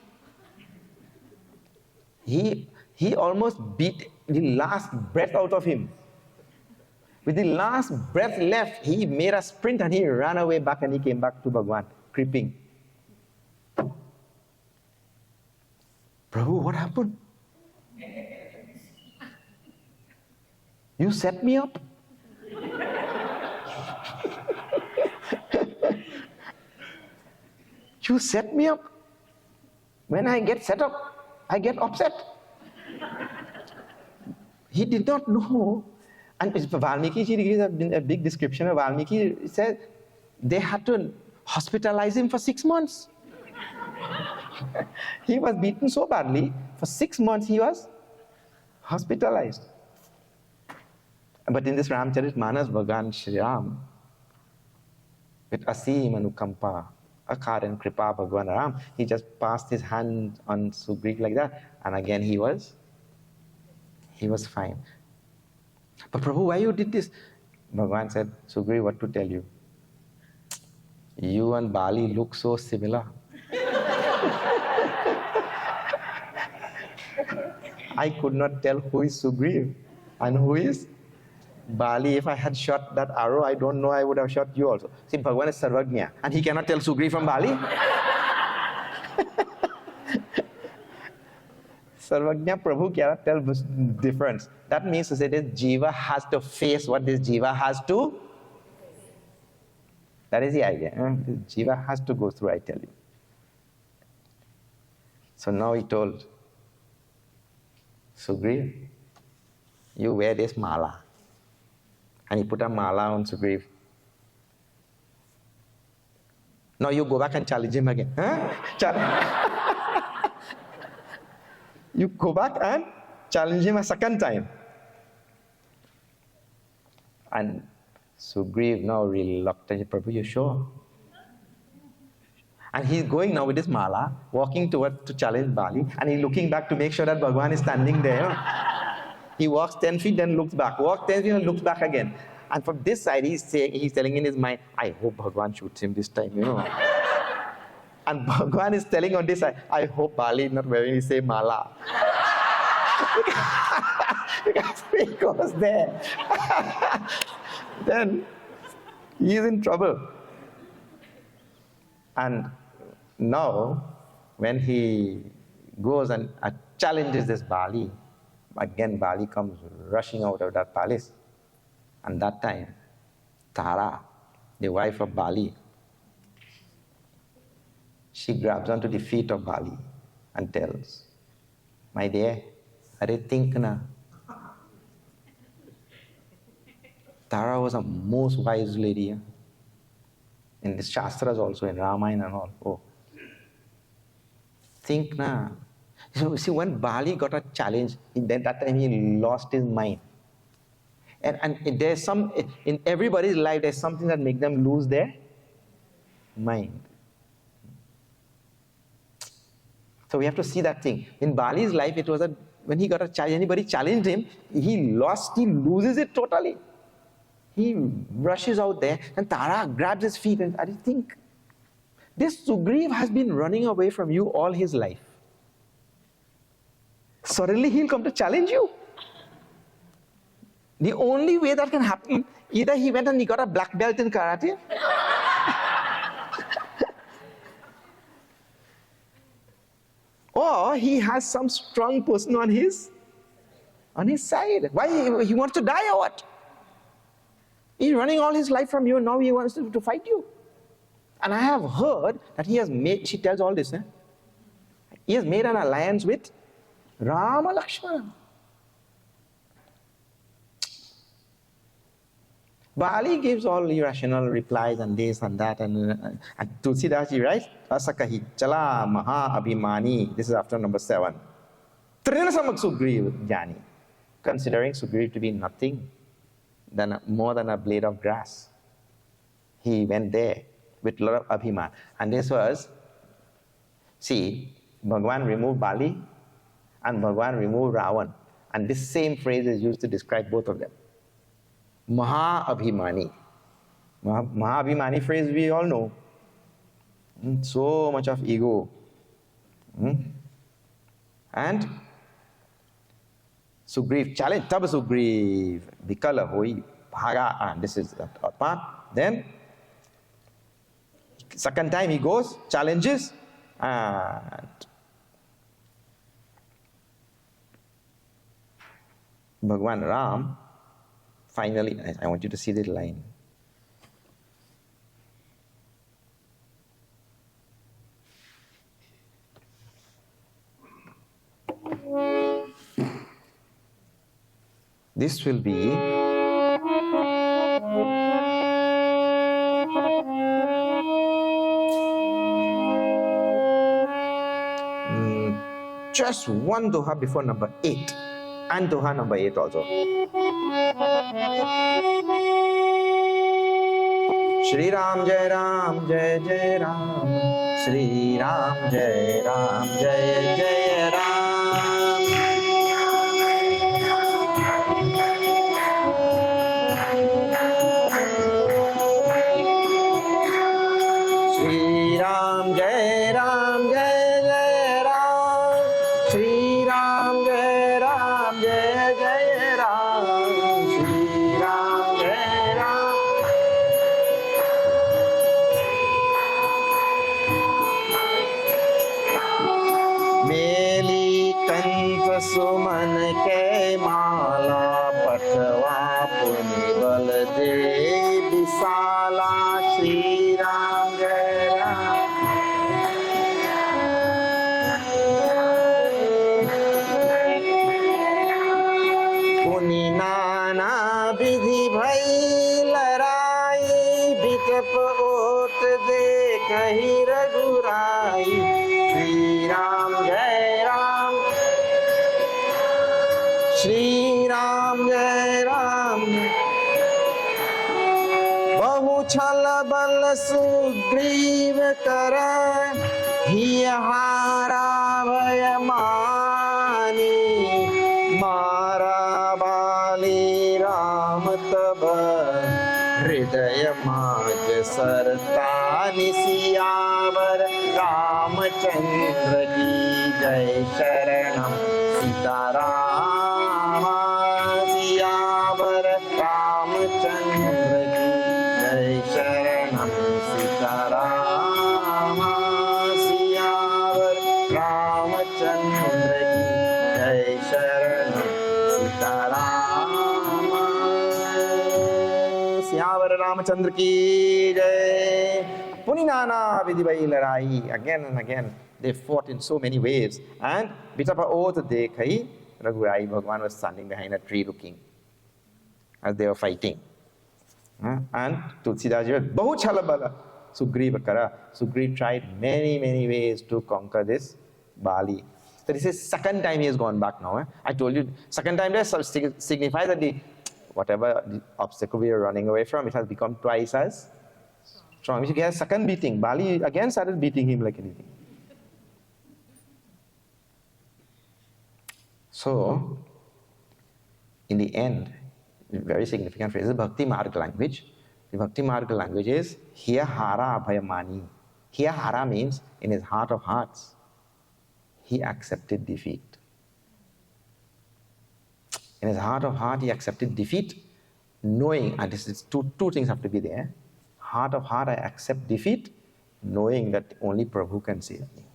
He almost beat the last breath out of him. With the last breath left, he made a sprint and he ran away back and he came back to Bhagavan, creeping. Prabhu, what happened? You set me up. You set me up. When I get set up, I get upset. He did not know. And Valmiki gives a big description of Valmiki. It says they had to hospitalize him for 6 months. He was beaten so badly, for 6 months he was hospitalized. But in this Ramcharitramanas, Bhagavan Shri Ram, with Asim Anukampa, Akar and Kripa Bhagavan Ram, he just passed his hand on Sugriv like that, and again he was fine. But Prabhu, why you did this? Bhagavan said, Sugriv, what to tell you? You and Bali look so similar. I could not tell who is Sugriv and who is Bali. If I had shot that arrow, I don't know, I would have shot you also. See, Bhagavan is Sarvagnya, and he cannot tell Sugriv from Bali. Sarvagnya Prabhu cannot tell the difference. That means to say that Jiva has to face what this Jiva has to. That is the idea. This Jiva has to go through, I tell you. So now he told Sugriv, you wear this mala. And he put a mala on Sugriv. Now you go back and challenge him again. You go back and challenge him a second time. And Sugriv now reluctant, Prabhu, you sure? And he's going now with his mala, walking toward to challenge Bali, and he's looking back to make sure that Bhagwan is standing there. He walks 10 feet, then looks back. Walks 10 feet, and looks back again. And from this side, he's telling in his mind, I hope Bhagwan shoots him this time, And Bhagwan is telling on this side, I hope Bali is not wearing the same mala. Because he goes there. Then he is in trouble. And now, when he goes and challenges this Bali, again Bali comes rushing out of that palace. And that time, Tara, the wife of Bali, she grabs onto the feet of Bali and tells, my dear, are think na? Tara was a most wise lady. In the Shastras also, in Ramayana and all. Oh. Think na. So, see, when Bali got a challenge, then that time he lost his mind. And there's some, in everybody's life, there's something that makes them lose their mind. So we have to see that thing. In Bali's life, it was when he got a challenge, anybody challenged him, he loses it totally. He rushes out there, and Tara grabs his feet, and I think, this Sugriv has been running away from you all his life. Suddenly he'll come to challenge you. The only way that can happen, either he went and he got a black belt in karate, or he has some strong person on his side. Why? He wants to die or what? He's running all his life from you, and now he wants to fight you. And I have heard that he has made, she tells all this, he has made an alliance with Rama Lakshmana. Bali gives all irrational replies and this and that, and Tulsidas writes, Asakahi, Chala Maha Abhimani. This is after number 7. Trinasamak Sugriv Jani, considering Sugriv to be nothing more than a blade of grass. He went there with a lot of abhiman. And this was, see, Bhagwan removed Bali and Bhagwan removed Ravan. And this same phrase is used to describe both of them. Maha Abhimani. Maha Abhimani phrase we all know. So much of ego. And Sugriv challenge, Tab Sugriv, Bikala Hoi, Bhaga, and this is that part. Then, second time he goes, challenges, and Bhagwan Ram, finally, I want you to see this line. This will be just one doha before number 8 and doha number 8 also. Shri Ram Jai Ram Jai Jai Ram, Shri Ram Jai Ram Jai Jai Ram. सुमन के माला पठवा पुनि बल दे विशाला श्री राम जय राम। पुनि नाना विधि भई लड़ाई विकप ओट दे कही रघुराई श्री राम जय Ram. Shri Ram Jai Ram. Bahu chala bal sugriv kara, hiya hara vayamani, mara bali Ram taba, hridaya maj sartani siyavar, Ramchandra ki jai sharanam, Sitarama siyavar, Ramchandra ki jai sharanam, Sitarama siyavar, Ramchandra ki jai sharanam, Sitarama siyavar, Ramchandra ki jai. Puninana vidivai larai. Again and again they fought in so many waves, and bitapa oath dekhi Raghurai Bhagwan was standing behind a tree looking as they were fighting. And Tulsidas was Bahu chalabala Sugriva kara. Sugriv tried many ways to conquer this Bali. So this is second time he has gone back now. I told you, second time that signifies that whatever the obstacle we were running away from, it has become twice as strong. He has second beating. Bali again started beating him like anything. So, in the end, very significant phrase, the Bhakti Marg language. The Bhakti Marg language is Hiya Hara Abhayamani. Hiya Hara means in his heart of hearts, he accepted defeat. In his heart of heart, he accepted defeat, knowing, and this is two things have to be there. Heart of heart, I accept defeat, knowing that only Prabhu can save me.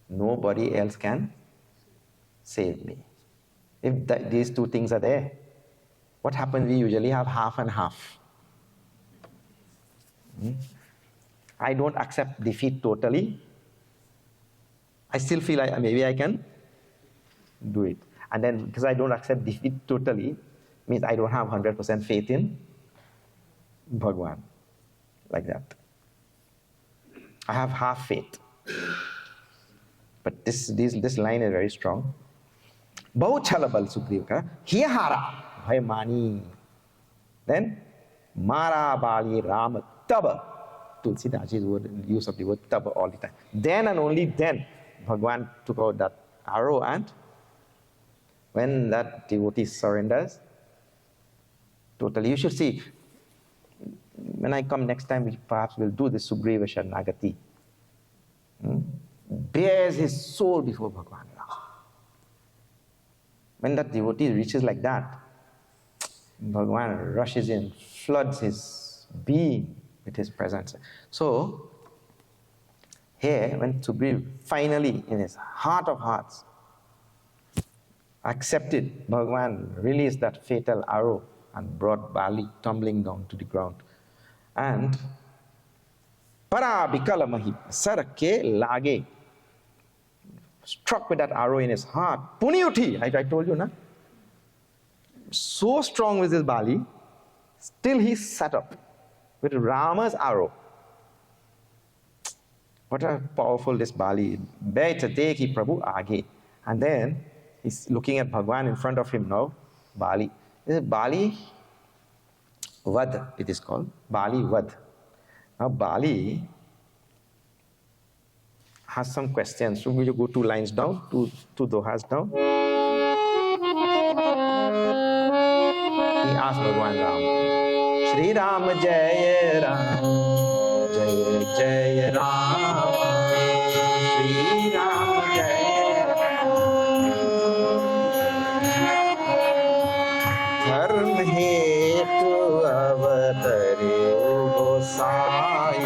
Nobody else can save me. If these two things are there, what happens? We usually have half and half. I don't accept defeat totally. I still feel maybe I can do it. And then because I don't accept defeat totally, means I don't have 100% faith in Bhagwan. Like that. I have half faith. But this line is very strong. Bahu chalabal Sugriva, hiya hara bhayamani. Then mara bali Ram taba. Tulsidaji's use of the word taba all the time. Then and only then Bhagwan took out that arrow, and when that devotee surrenders, totally. You should see, when I come next time, perhaps we'll do this Sugriva Sharanagati. Bears his soul before Bhagwan. When that devotee reaches like that, Bhagwan rushes in, floods his being with his presence. So, here, when Sugriva finally, in his heart of hearts, accepted, Bhagwan released that fatal arrow and brought Bali tumbling down to the ground. And para bikala mahi sarake lage, struck with that arrow in his heart. Punyuti, I told you, na? So strong was his Bali, still he sat up with Rama's arrow. What a powerful this Bali. Baita deki Prabhu age. And then he's looking at Bhagwan in front of him now. Bali. This is Bali Vad, it is called. Bali Vad. Now Bali has some questions. So will you go 2 lines down, two dohas down? He asked Bhagwan Ram, Shri Ram Jaya Ram, Jaya Jaya Ram, Shri Ram Jaya Ram, Dharma Hetu Avatare Gosai.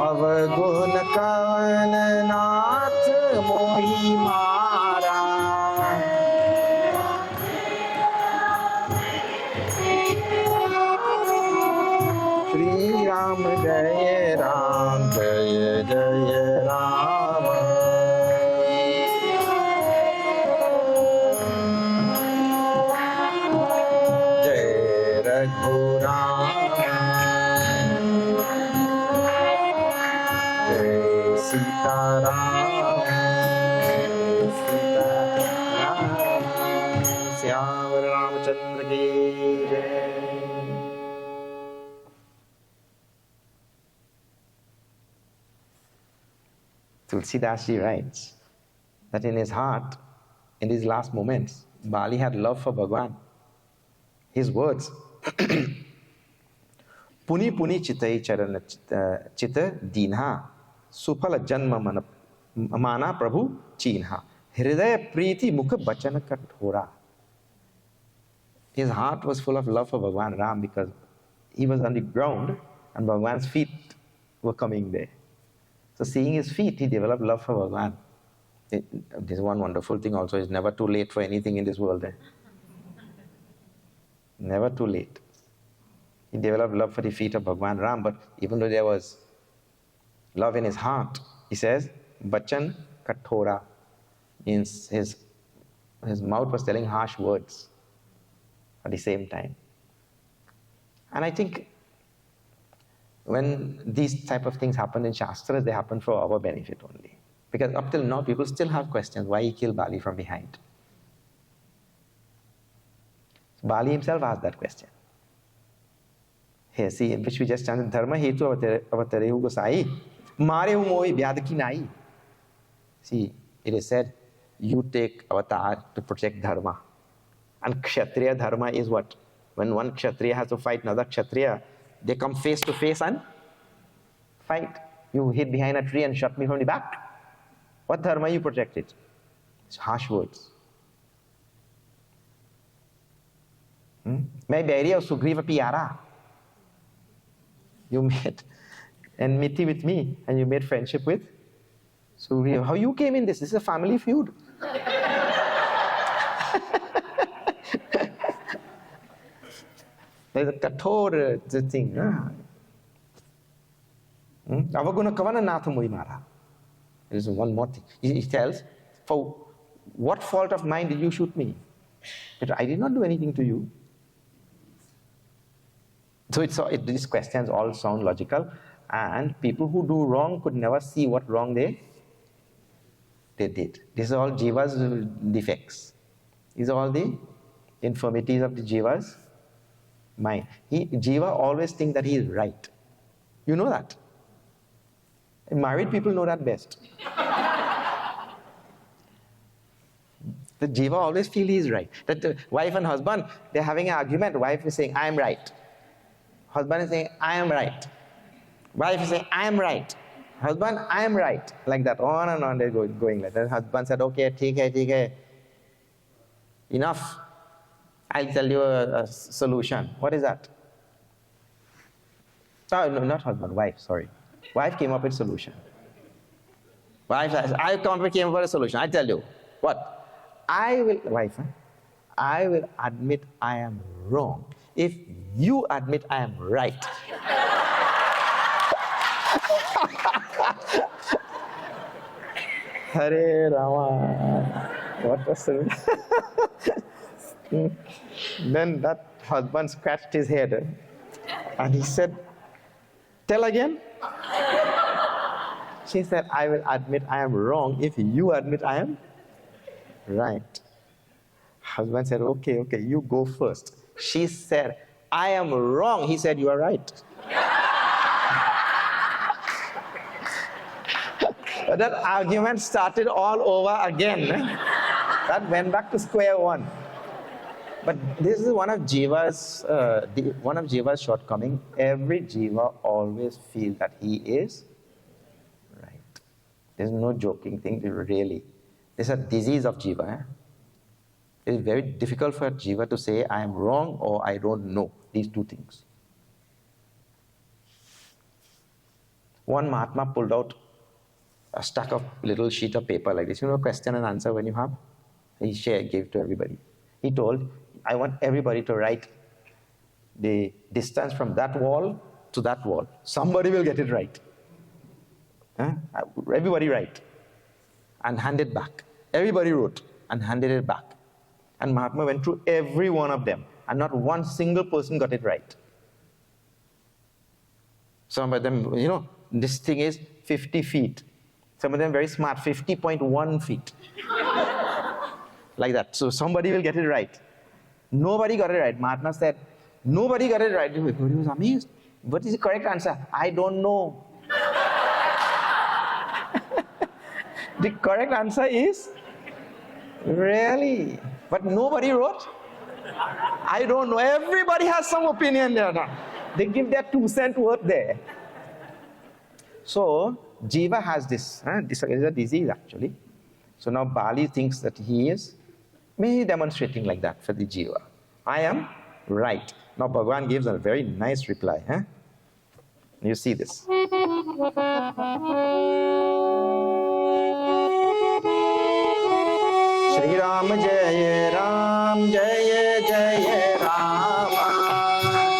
Avaguna Kavananath Mohi Mara Jaya Rama. Jaya Raghurama. Jai Sitaram. Sitaram. Syam Ramchandra ki Jai. Tulsidas writes that in his heart, in these last moments, Bali had love for Bhagwan. His words, Puni puni chitai charana chita dinha, supala janma mana prabhu chinha, hridaya priti mukha bachana kathora. His heart was full of love for Bhagwan Ram because he was on the ground and Bhagwan's feet were coming there. So seeing his feet, he developed love for Bhagwan. This one wonderful thing also is never too late for anything in this world. Never too late. He developed love for the feet of Bhagwan Ram, but even though there was love in his heart, he says, Bachan Kathora, means his mouth was telling harsh words at the same time. And I think when these type of things happen in Shastras, they happen for our benefit only. Because up till now, people still have questions why he killed Bali from behind. So Bali himself asked that question. Here, see, which we just chanted, Dharma hetu avatarehu gosai, marehu moi vyadaki nai. See, it is said, you take avatar to protect Dharma. And Kshatriya Dharma is what? When one Kshatriya has to fight another Kshatriya, they come face to face and fight. You hid behind a tree and shot me from the back. What Dharma you protected? It's harsh words. May berry of Sugriva Piyara. You made enmity with me and you made friendship with Sugriva. How you came in this? This is a family feud. There's a kathor thing. Avaguna kavana natha mui mara. There is one more thing. He tells, for what fault of mine did you shoot me? But I did not do anything to you. So these questions all sound logical, and people who do wrong could never see what wrong they did. This is all Jiva's defects. These are all the infirmities of the Jiva's mind. Jiva always thinks that he is right. You know that. And married people know that best. The Jiva always feels he is right. That the wife and husband, they're having an argument. Wife is saying, I am right. Husband is saying, I am right. Wife is saying, I am right. Husband, I am right. Like that, on and on they're going like that. Husband said, okay, take hai. Enough. I'll tell you a solution. What is that? Oh, no, not husband, wife, sorry. Wife came up with a solution. Wife says, I came up with a solution. I tell you. What? I will admit I am wrong if you admit I am right. Hare Rama. What a solution. Then that husband scratched his head and he said, tell again. She said, I will admit I am wrong if you admit I am right. Husband said, okay, you go first. She said, I am wrong. He said, you are right. But that argument started all over again. That went back to square one. But this is one of Jiva's shortcomings. Every Jiva always feels that he is right. There's no joking thing, really. This is a disease of Jiva. It is very difficult for a Jiva to say, I am wrong or I don't know. These two things. One Mahatma pulled out a stack of little sheet of paper like this. You know, question and answer when you have? He gave to everybody. He told, I want everybody to write the distance from that wall to that wall. Somebody will get it right. Huh? Everybody write and hand it back. Everybody wrote and handed it back. And Mahatma went through every one of them, and not one single person got it right. Some of them, this thing is 50 feet. Some of them very smart, 50.1 feet. Like that. So somebody will get it right. Nobody got it right. Mahatma said, nobody got it right. Everybody was amazed. What is the correct answer? I don't know. The correct answer is, really? But nobody wrote? I don't know. Everybody has some opinion there. They give their 2-cent worth there. So, Jiva has this. This is a disease actually. So now Bali thinks that he is maybe demonstrating like that for the Jiva. I am right. Now Bhagavan gives a very nice reply. You see this. Shri Ram Jaya Ram Jaya Jaya Rama.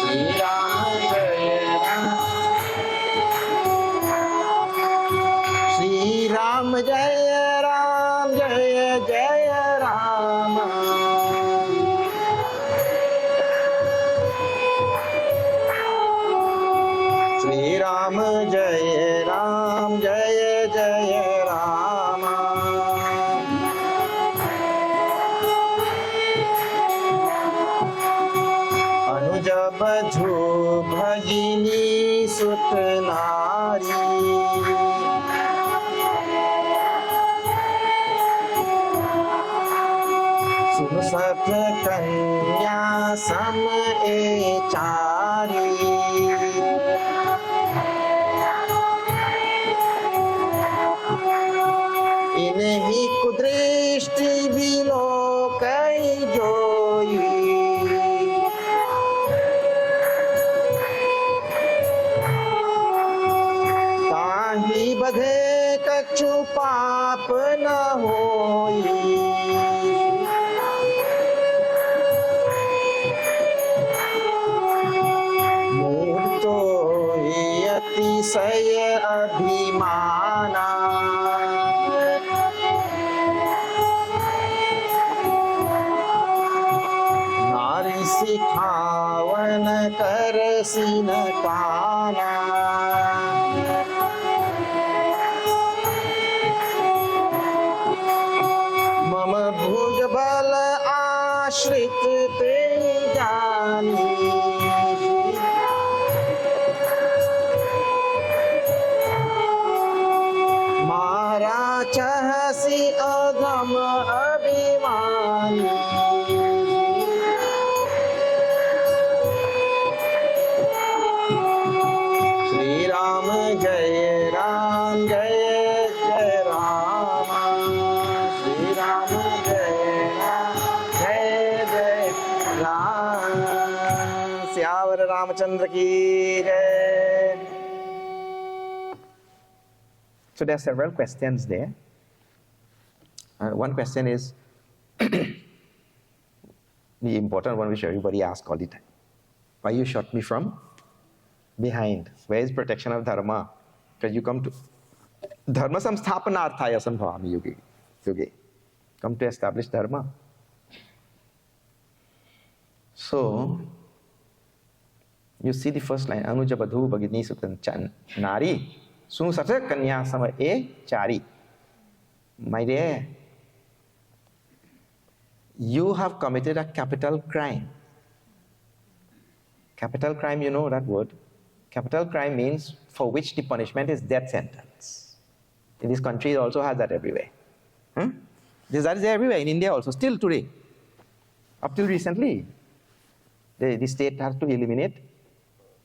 Shri Ram Jaya Ram. Shri Ram Jaya Ram Jaya Jaya Rama. Shri Ram Jaya Ram Jaya Jaya Rama. Bajhu bhagini sut nari. Sun sat kanya sam echari. Inhi kudrishti bilokai joyi. बधे कछु पाप न होई. मूर्तो हि अतिशय अभिमाना. नारी सिखावन कर सिन काना. मम भुज बल आश्रित ते जानी. मारा चहसी अधम अभिमानी. श्री राम जय राम जय जय राम. श्री राम जय राम जय जय राम. सियावर रामचंद्र की जय. So there are several questions there. One question is the important one which everybody asks all the time. Why you shot me from behind? Where is protection of dharma? Because you come to dharma samsthapanarthaya sambhavami yuge. Come to establish dharma. So you see the first line, Anuja Badhu Bhagini Sutan Chan Nari Sunu Sata Kanya Sama E Chari. My dear, you have committed a capital crime. Capital crime, you know that word. Capital crime means for which the punishment is death sentence. In this country, it also has that everywhere. That is there everywhere, in India also, still today. Up till recently, the state has to eliminate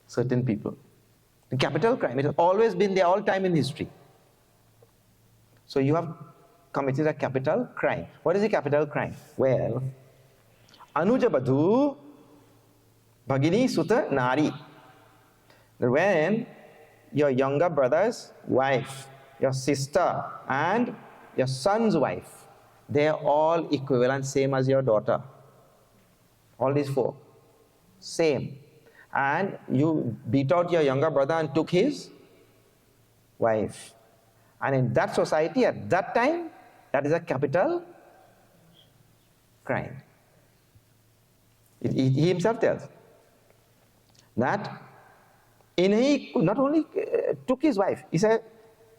certain people. The capital crime, it has always been there all time in history. So you have committed a capital crime. What is a capital crime? Well, Anuja Badhu Bhagini Sutta Nari. When your younger brother's wife, your sister, and your son's wife, they are all equivalent, same as your daughter. All these four, same. And you beat out your younger brother and took his wife. And in that society, at that time, that is a capital crime. He himself tells that inhi not only took his wife, he said,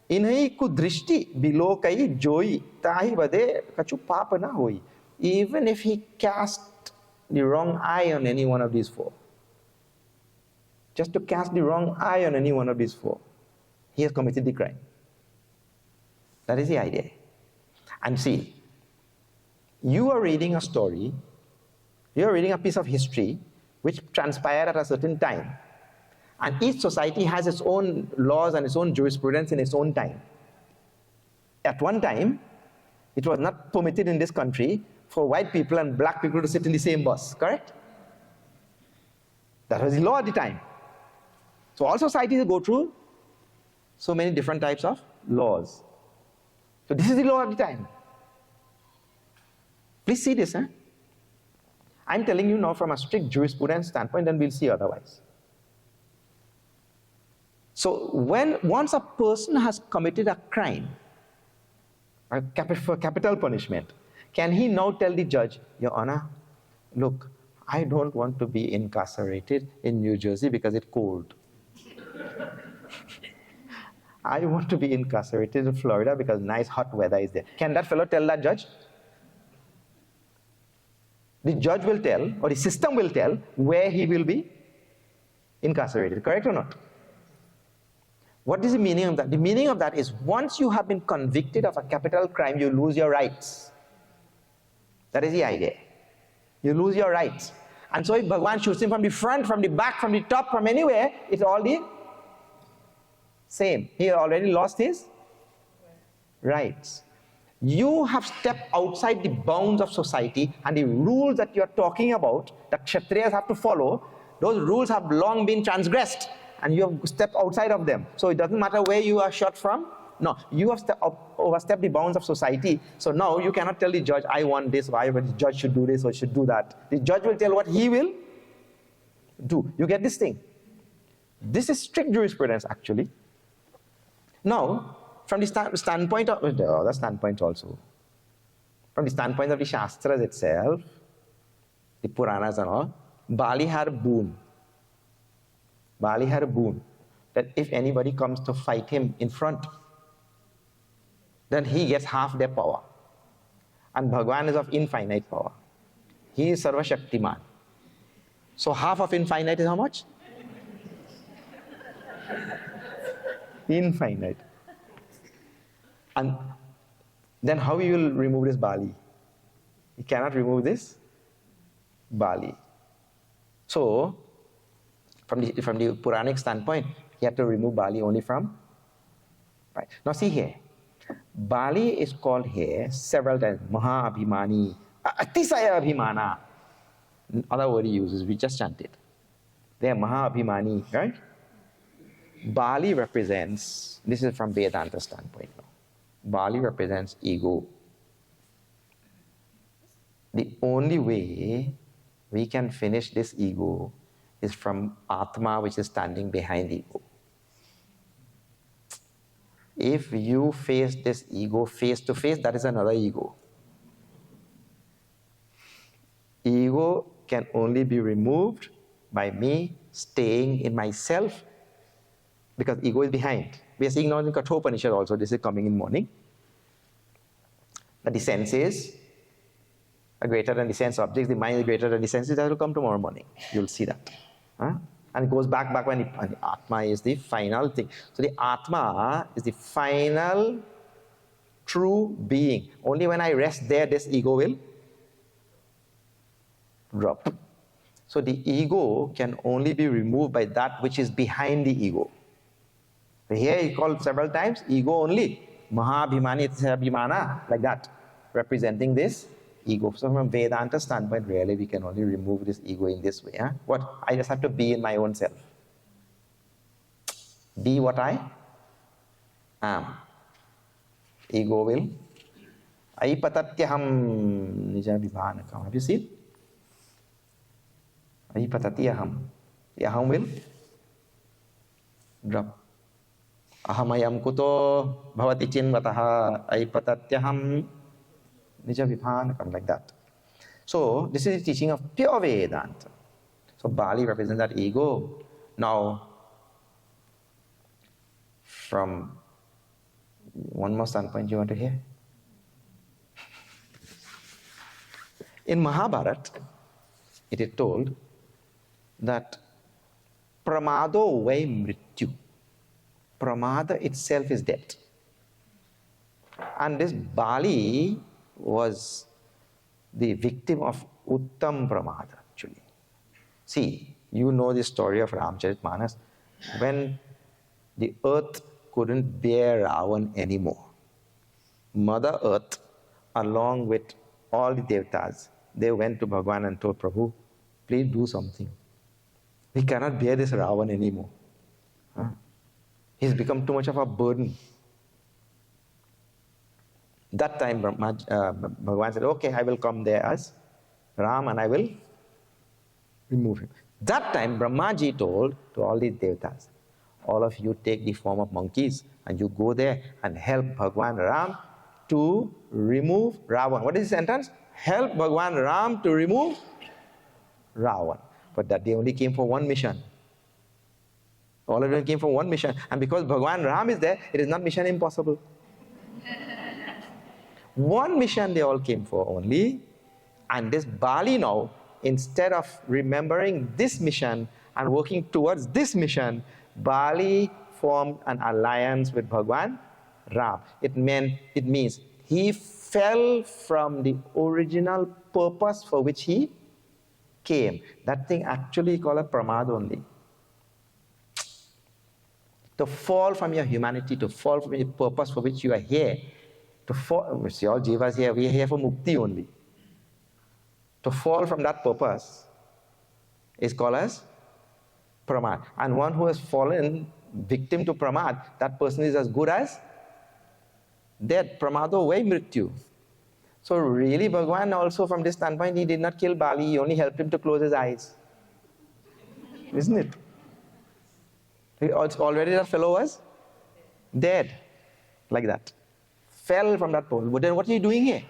inhi ku drishti below kai joy tahi bade kachu papa na hoi. Even if he cast the wrong eye on any one of these four, just to cast the wrong eye on any one of these four, he has committed the crime. That is the idea. And see, you are reading a story, you are reading a piece of history which transpired at a certain time. And each society has its own laws and its own jurisprudence in its own time. At one time, it was not permitted in this country for white people and black people to sit in the same bus, correct? That was the law at the time. So all societies go through so many different types of laws. So this is the law at the time. Please see this. I'm telling you now from a strict jurisprudence standpoint, and we'll see otherwise. So once a person has committed a crime, for capital punishment, can he now tell the judge, Your Honor, look, I don't want to be incarcerated in New Jersey because it's cold. I want to be incarcerated in Florida because nice hot weather is there. Can that fellow tell that judge? The judge will tell, or the system will tell, where he will be incarcerated, correct or not? What is the meaning of that? The meaning of that is once you have been convicted of a capital crime, you lose your rights. That is the idea. You lose your rights. And so if Bhagwan shoots him from the front, from the back, from the top, from anywhere, it's all the same. He already lost his rights. You have stepped outside the bounds of society, and the rules that you're talking about, that Kshatriyas have to follow, those rules have long been transgressed, and you have stepped outside of them. So it doesn't matter where you are shot from. No, you have overstepped the bounds of society. So now you cannot tell the judge, I want this, why the judge should do this or should do that. The judge will tell what he will do. You get this thing? This is strict jurisprudence, actually. Now, from the standpoint of the other standpoint also, from the standpoint of the Shastras itself, the Puranas and all, Bali had a boon. Bali had a boon that if anybody comes to fight him in front, then he gets half their power. And Bhagwan is of infinite power. He is Sarva Shaktiman. So half of infinite is how much? Infinite. And then how you will remove this Bali? You cannot remove this Bali. So, from the Puranic standpoint, you have to remove Bali only from, right. Now see here, Bali is called here several times, Maha Abhimani, Atisaya Abhimana. Other word he uses, we just chanted. They are Maha Abhimani, right? Bali represents, this is from Vedanta standpoint now, Bali represents ego. The only way we can finish this ego is from Atma, which is standing behind the ego. If you face this ego face to face, that is another ego. Ego can only be removed by me staying in myself, because ego is behind. We are seeing now in Kathopanishad also, this is coming in morning, that the senses are greater than the sense objects, the mind is greater than the senses. That will come tomorrow morning. You'll see that. And it goes back when the Atma is the final thing. So the Atma is the final true being. Only when I rest there, this ego will drop. So the ego can only be removed by that which is behind the ego. So here he called several times, ego only. Mahabhimani, Abhimana, like that, representing this ego. So from a Vedanta standpoint, really, we can only remove this ego in this way. What? I just have to be in my own self. Be what I am. Ego will. Aipatatyaham nijabhimanakam. Have you seen? Aipatatyaham. The aham will drop. Ahamayam kuto bhavati chinvataha aipatatyaham nija vibhanakam, like that. So this is the teaching of pure Vedanta. So Bali represents that ego. Now, from one more standpoint you want to hear? In Mahabharata, it is told that pramado vai mrityu. Pramada itself is death. And this Bali was the victim of Uttam Pramada, actually. See, you know the story of Ramcharitramanas. When the earth couldn't bear Ravan anymore, Mother Earth, along with all the Devatas, they went to Bhagavan and told Prabhu, please do something. We cannot bear this Ravan anymore. He's become too much of a burden. That time Bhagavan said, okay, I will come there as Ram and I will remove him. That time Brahmaji told to all these Devatas, all of you take the form of monkeys and you go there and help Bhagavan Ram to remove Ravan. What is the sentence? Help Bhagavan Ram to remove Ravan. But that they only came for one mission. All of them came for one mission. And because Bhagavan Ram is there, it is not mission impossible. One mission they all came for only. And this Bali now, instead of remembering this mission and working towards this mission, Bali formed an alliance with Bhagavan Ram. It means he fell from the original purpose for which he came. That thing actually called a pramad only. To fall from your humanity, to fall from the purpose for which you are here, to fall, see all jivas here, we are here for mukti only. To fall from that purpose is called as pramad. And one who has fallen victim to pramad, that person is as good as dead. Pramado vai mrityu. So really Bhagavan also from this standpoint, he did not kill Bali, he only helped him to close his eyes. Isn't it? Already that fellow was dead. Like that. Fell from that pole. But then what are you doing here?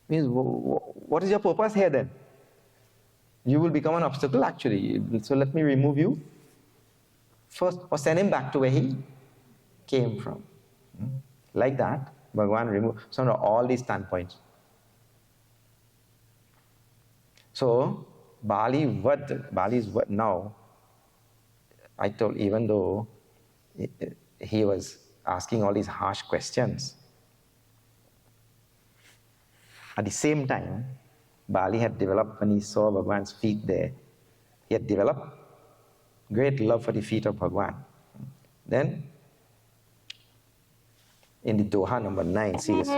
Means, what is your purpose here then? You will become an obstacle actually. So let me remove you first, or send him back to where he came from. Like that, Bhagavan removed. So now all these standpoints. So Bali's what now, I told, even though he was asking all these harsh questions, at the same time, Bali had developed, when he saw Bhagavan's feet there, he had developed great love for the feet of Bhagavan. Then, in the Doha number 9, see this.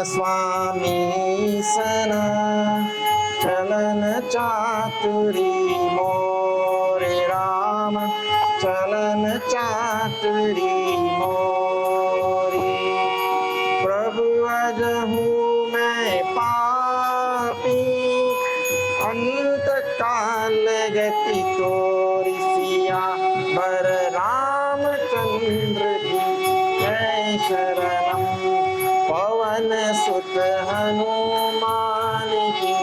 Swami sana chalana chaturi more Rama chalana chaturi more Prabhu aaj hu main papi ant kal gati tori siya bar Ramchandra ki jai sharanam पवन सुत हनुमान की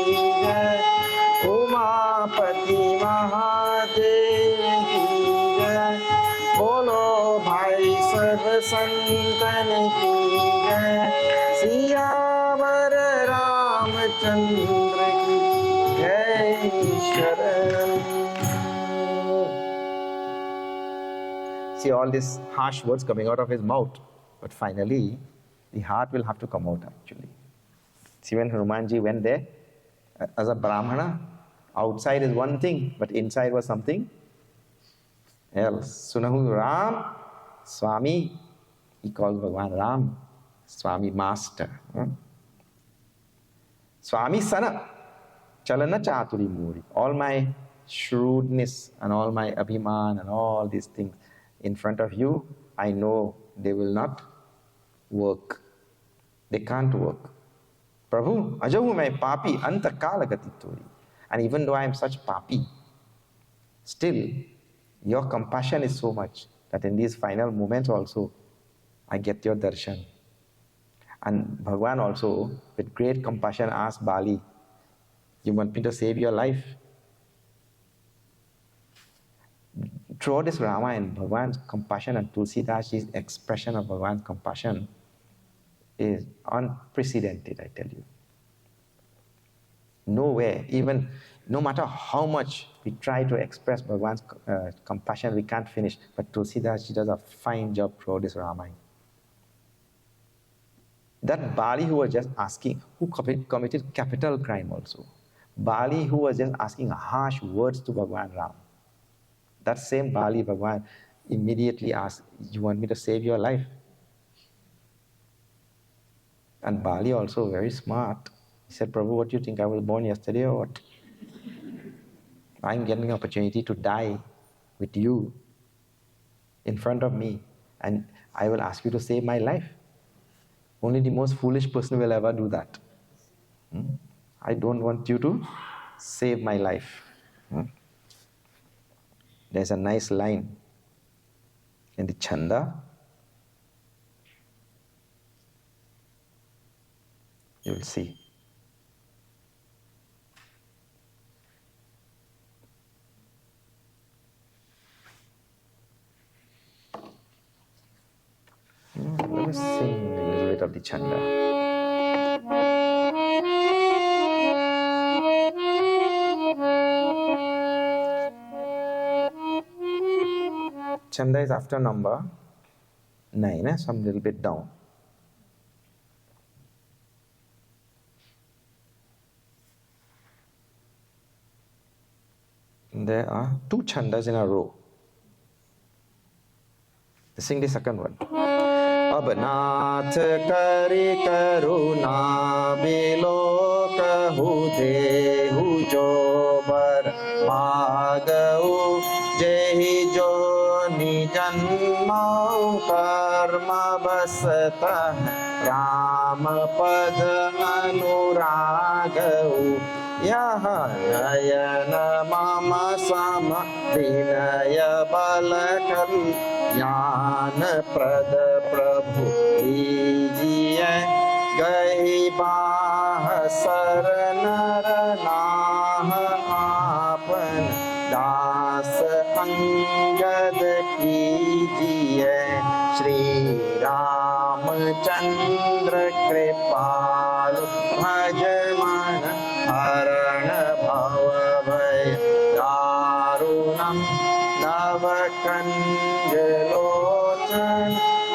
जय उमापति महादेव की जय बोलो भाई सब संतन की जय सियावर रामचंद्र की जय शरण. See all these harsh words coming out of his mouth, but finally the heart will have to come out actually. See, when Hanumanji went there as a Brahmana, outside is one thing, but inside was something else. Sunahu Ram, Swami, he calls Bhagavan Ram, Swami Master. Swami Sana, Chalana Chaturi Muri. All my shrewdness and all my abhiman and all these things in front of you, I know they will not work. They can't work. Prabhu, ajahu mai papi anta kala gati tori. And even though I am such papi, still your compassion is so much that in these final moments also, I get your darshan. And Bhagavan also, with great compassion, asked Bali, you want me to save your life? Throughout this Ramayana, Bhagavan's compassion and Tulsidaji's expression of Bhagavan's compassion is unprecedented, I tell you. Nowhere, even no matter how much we try to express Bhagavan's compassion, we can't finish. But Tulsidaji does a fine job throughout this Ramayana. That Bali who was just asking, who committed capital crime also. Bali who was just asking harsh words to Bhagavan Ram. That same Bali Bhagavan immediately asked, you want me to save your life? And Bali also very smart. He said, Prabhu, what do you think? I was born yesterday or what? I'm getting an opportunity to die with you in front of me, and I will ask you to save my life. Only the most foolish person will ever do that. I don't want you to save my life. There's a nice line in the Chanda. You will see. Let me sing a little bit of the Chanda. Chanda is after number 9, so I'm a little bit down. There are 2 chandas in a row. Let's sing the second one. Abnath kari karuna bilo kahu dehu jo bar bhagau jehi jo nijanmau karma basata ram pad anuragau yaha nayana mama sama vinaya balakam ज्ञान प्रद प्रभु लीजिए गई बाह शरण नाह आपन दास अंगद कीजिए श्री रामचंद्र कृपालु भज मन हरण भव भय दारुणम नव कंज लोचन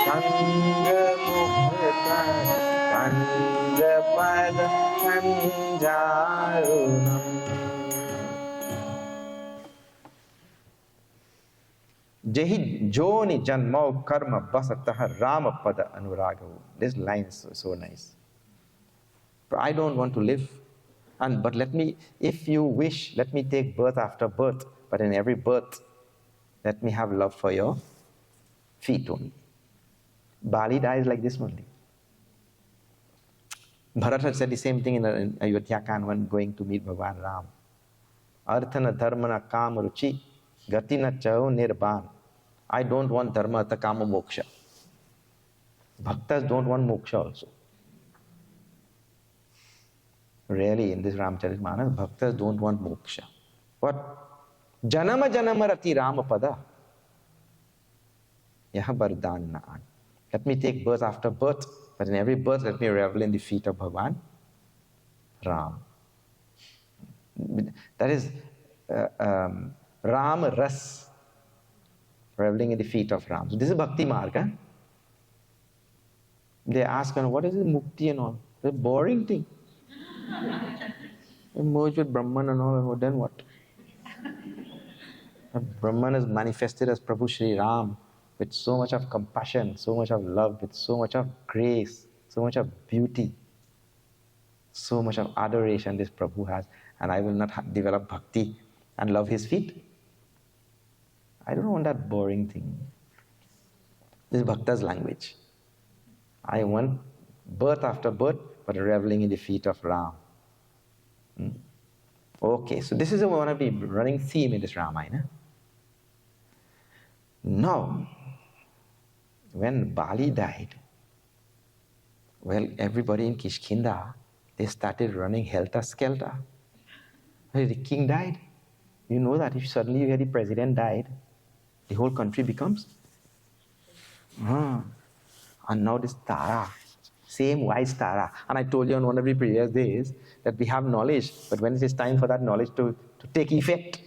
कंज मुख कंज पद कंजारुणम. जेहि जोनि जन्मो कर्म बसतः राम पद अनुरागो. This line is so nice. But I don't want to live, but let me, if you wish, let me take birth after birth. But in every birth, let me have love for your feet only. Bali dies like this only. Bharat had said the same thing in Ayodhya Kand when going to meet Bhagavan Ram. Arthana dharmana kama ruchi gatina chao nirban. I don't want dharma, artha, kama, moksha. Bhaktas don't want moksha also. Really, in this Ramcharitramanas, bhaktas don't want moksha. What? Janama janama rati Rama pada. Yaha bardan naan. Let me take birth after birth, but in every birth let me revel in the feet of Bhagavan Ram. That is Ram Ras, reveling in the feet of Ram. So this is Bhakti Marga. They ask, what is it, Mukti and all? It's a boring thing. You merge with Brahman and all, then what? Brahman is manifested as Prabhu Shri Ram with so much of compassion, so much of love, with so much of grace, so much of beauty, so much of adoration this Prabhu has, and I will not develop bhakti and love his feet. I don't want that boring thing. This is Bhakta's language. I want birth after birth, but reveling in the feet of Ram. Okay, so this is one of the running theme in this Ramayana. Now, when Bali died, well, everybody in Kishkindha, they started running helter-skelter. The king died. You know that if suddenly you hear the president died, the whole country becomes. And now this Tara, same wise Tara. And I told you on one of the previous days that we have knowledge, but when it is time for that knowledge to take effect,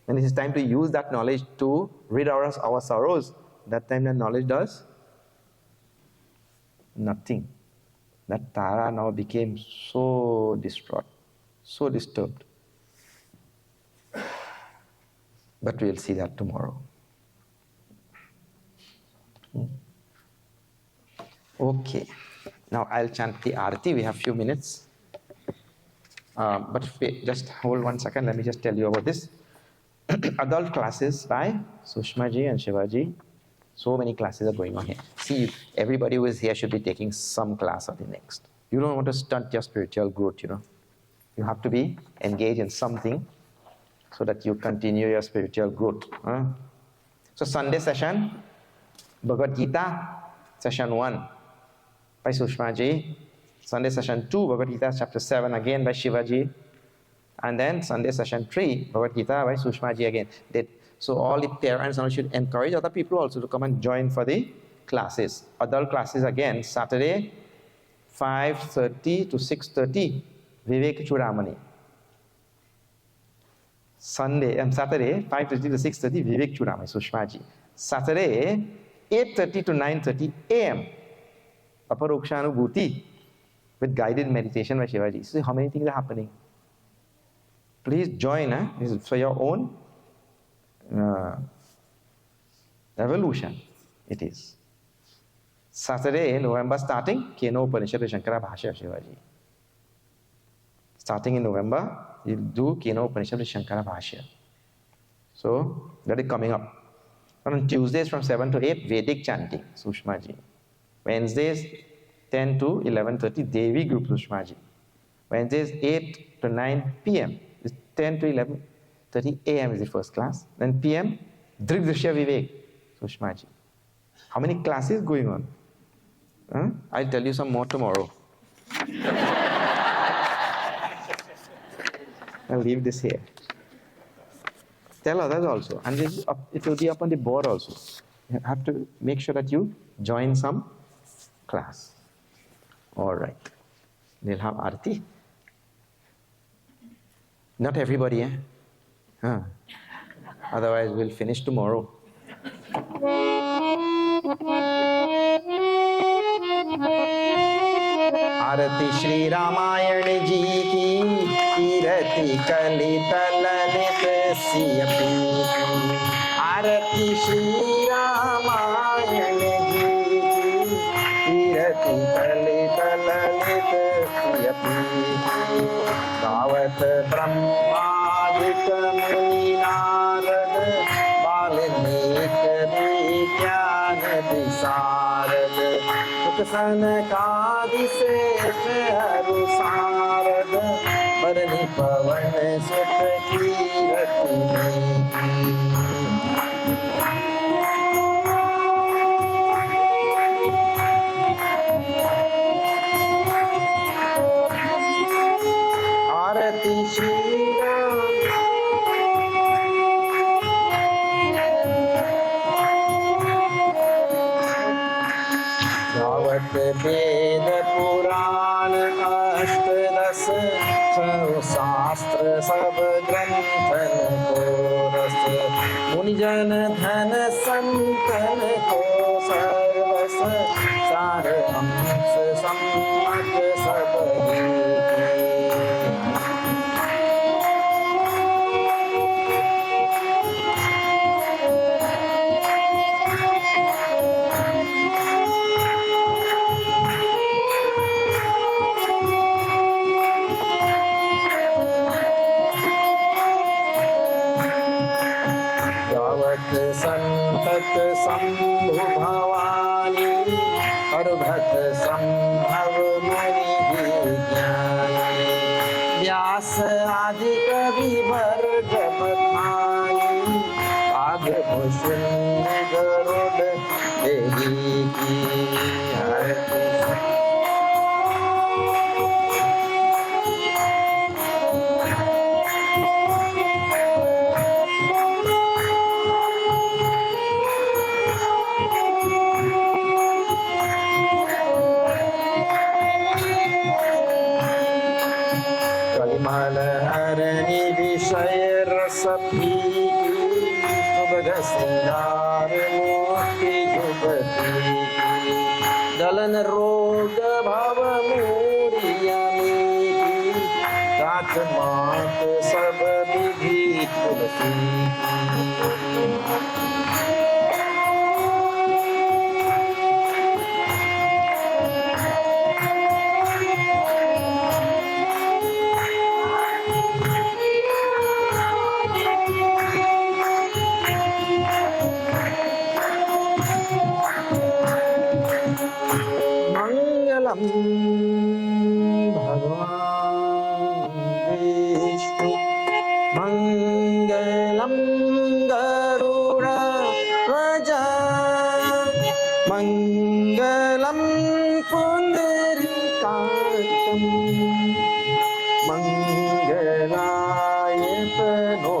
when it is time to use that knowledge to rid our sorrows, that time the knowledge does nothing. That Tara now became so distraught, so disturbed. But we'll see that tomorrow. Okay. Now I'll chant the Arati. We have a few minutes. But wait, just hold 1 second. Let me just tell you about this. Adult classes by Sushmaji and Shivaji. So many classes are going on here. See, everybody who is here should be taking some class or the next. You don't want to stunt your spiritual growth, you know. You have to be engaged in something so that you continue your spiritual growth. So Sunday session, Bhagavad Gita, session 1 by Sushmaji. Sunday session 2, Bhagavad Gita, chapter 7 again by Shivaji. And then Sunday session 3, Bhagavad Gita by Sushmaji again. So all the parents now should encourage other people also to come and join for the classes. Adult classes again, Saturday, 5:30 to 6:30, Vivek Chudamani. Saturday, 5:30 to 6:30, Vivek Chudamani, Sushmaji. Saturday, 8:30 to 9:30 a.m., Aparokshanubhuti with guided meditation by Shivaji. See how many things are happening. Please join. This is for your own evolution. It is. Saturday, November starting, Keno Upanishad Shankara Bhashya Shivaji. Starting in November, you'll do Keno Upanishad Shankara Bhashya. So, that is coming up. On Tuesdays from 7 to 8, Vedic chanting, Sushmaji. Wednesdays, 10 to 11:30, Devi group, Sushmaji. Wednesdays, 8 to 9 p.m. 10 to 11:30 a.m. is the first class. Then p.m., Drigdrishya Vivek, Sushmaji. How many classes going on? I'll tell you some more tomorrow. I'll leave this here. Tell others also. And it will be up on the board also. You have to make sure that you join some class. All right. We'll have Arati. Not everybody, Otherwise, we'll finish tomorrow. आरती श्री रामायण जी की कीरति कलित ललित सियपी आरती श्री रामायण जी की कीरति कलित ललित सियपी गावत ब्रह्मादिक मुनि नारद बाल्मीक विज्ञान विशारद सनकादि श्रेष्ठ अरु सारद बरनि पवन सुत कीरति आरती श्री वेद पुराण अष्टदश शास्त्र सब ग्रंथन को रस मुनिजन धन संतन को सर्वस सार अंश सम्मत सब संतत शंभु भवा संभव मुनि विज्ञानी व्यास आदि कवि वर्ग बखानी आगभूषण गरुड़ देवी की आरती। हरणी विषय रस सुबह सिंगार मोती जुबती दलन रोग भव मूरिया काट मात सब विधि तुलसी भगवान विष्णु मंगलम गरुड़ध्वज मंगलम पुंडरीकाक्षं मंगलाय तनो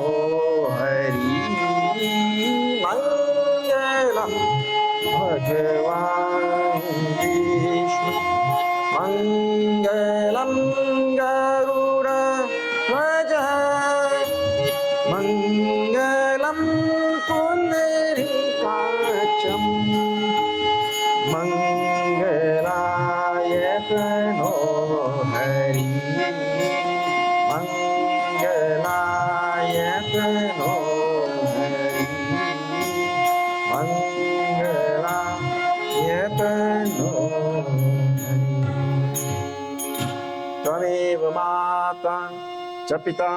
हरि मंगलम भगवान विष्णु मंगलम गरुड़ध्वज मंगलम पुंडरीकाक्षं मंगलाय तनो हरि मंगलाय तनो हरि मंगलाय तनो त्वमेव माता च पिता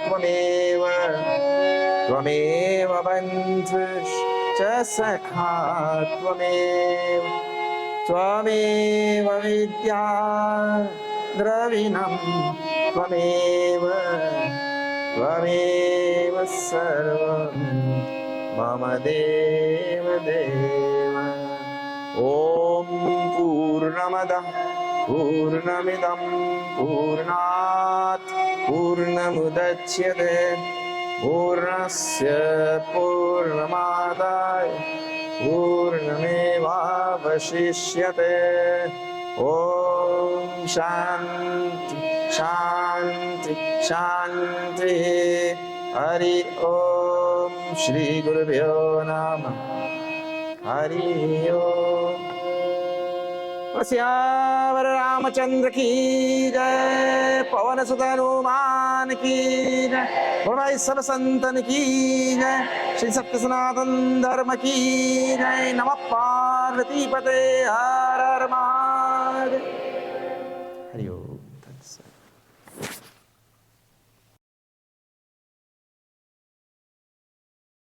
त्वमेव बन्धुश्च सखा त्वमेव विद्या द्रविणं त्वमेव सर्वं मम देव ॐ पूर्णमदः पूर्णमिदं पूर्णात् पूर्णमुदच्यते पूर्णस्य पूर्णमादाय पूर्णमेवावशिष्यते ॐ शान्ति शान्ति शान्तिः हरि ॐ श्री गुरुभ्यो नमः हरि ओम। श्यावर रामचंद्र की जय, पवन सुत हनुमान की जय, और भाई सब संतन की जय, श्री सत्य सनातन धर्म की जय। नमः पार्वती पते हर हर महादेव।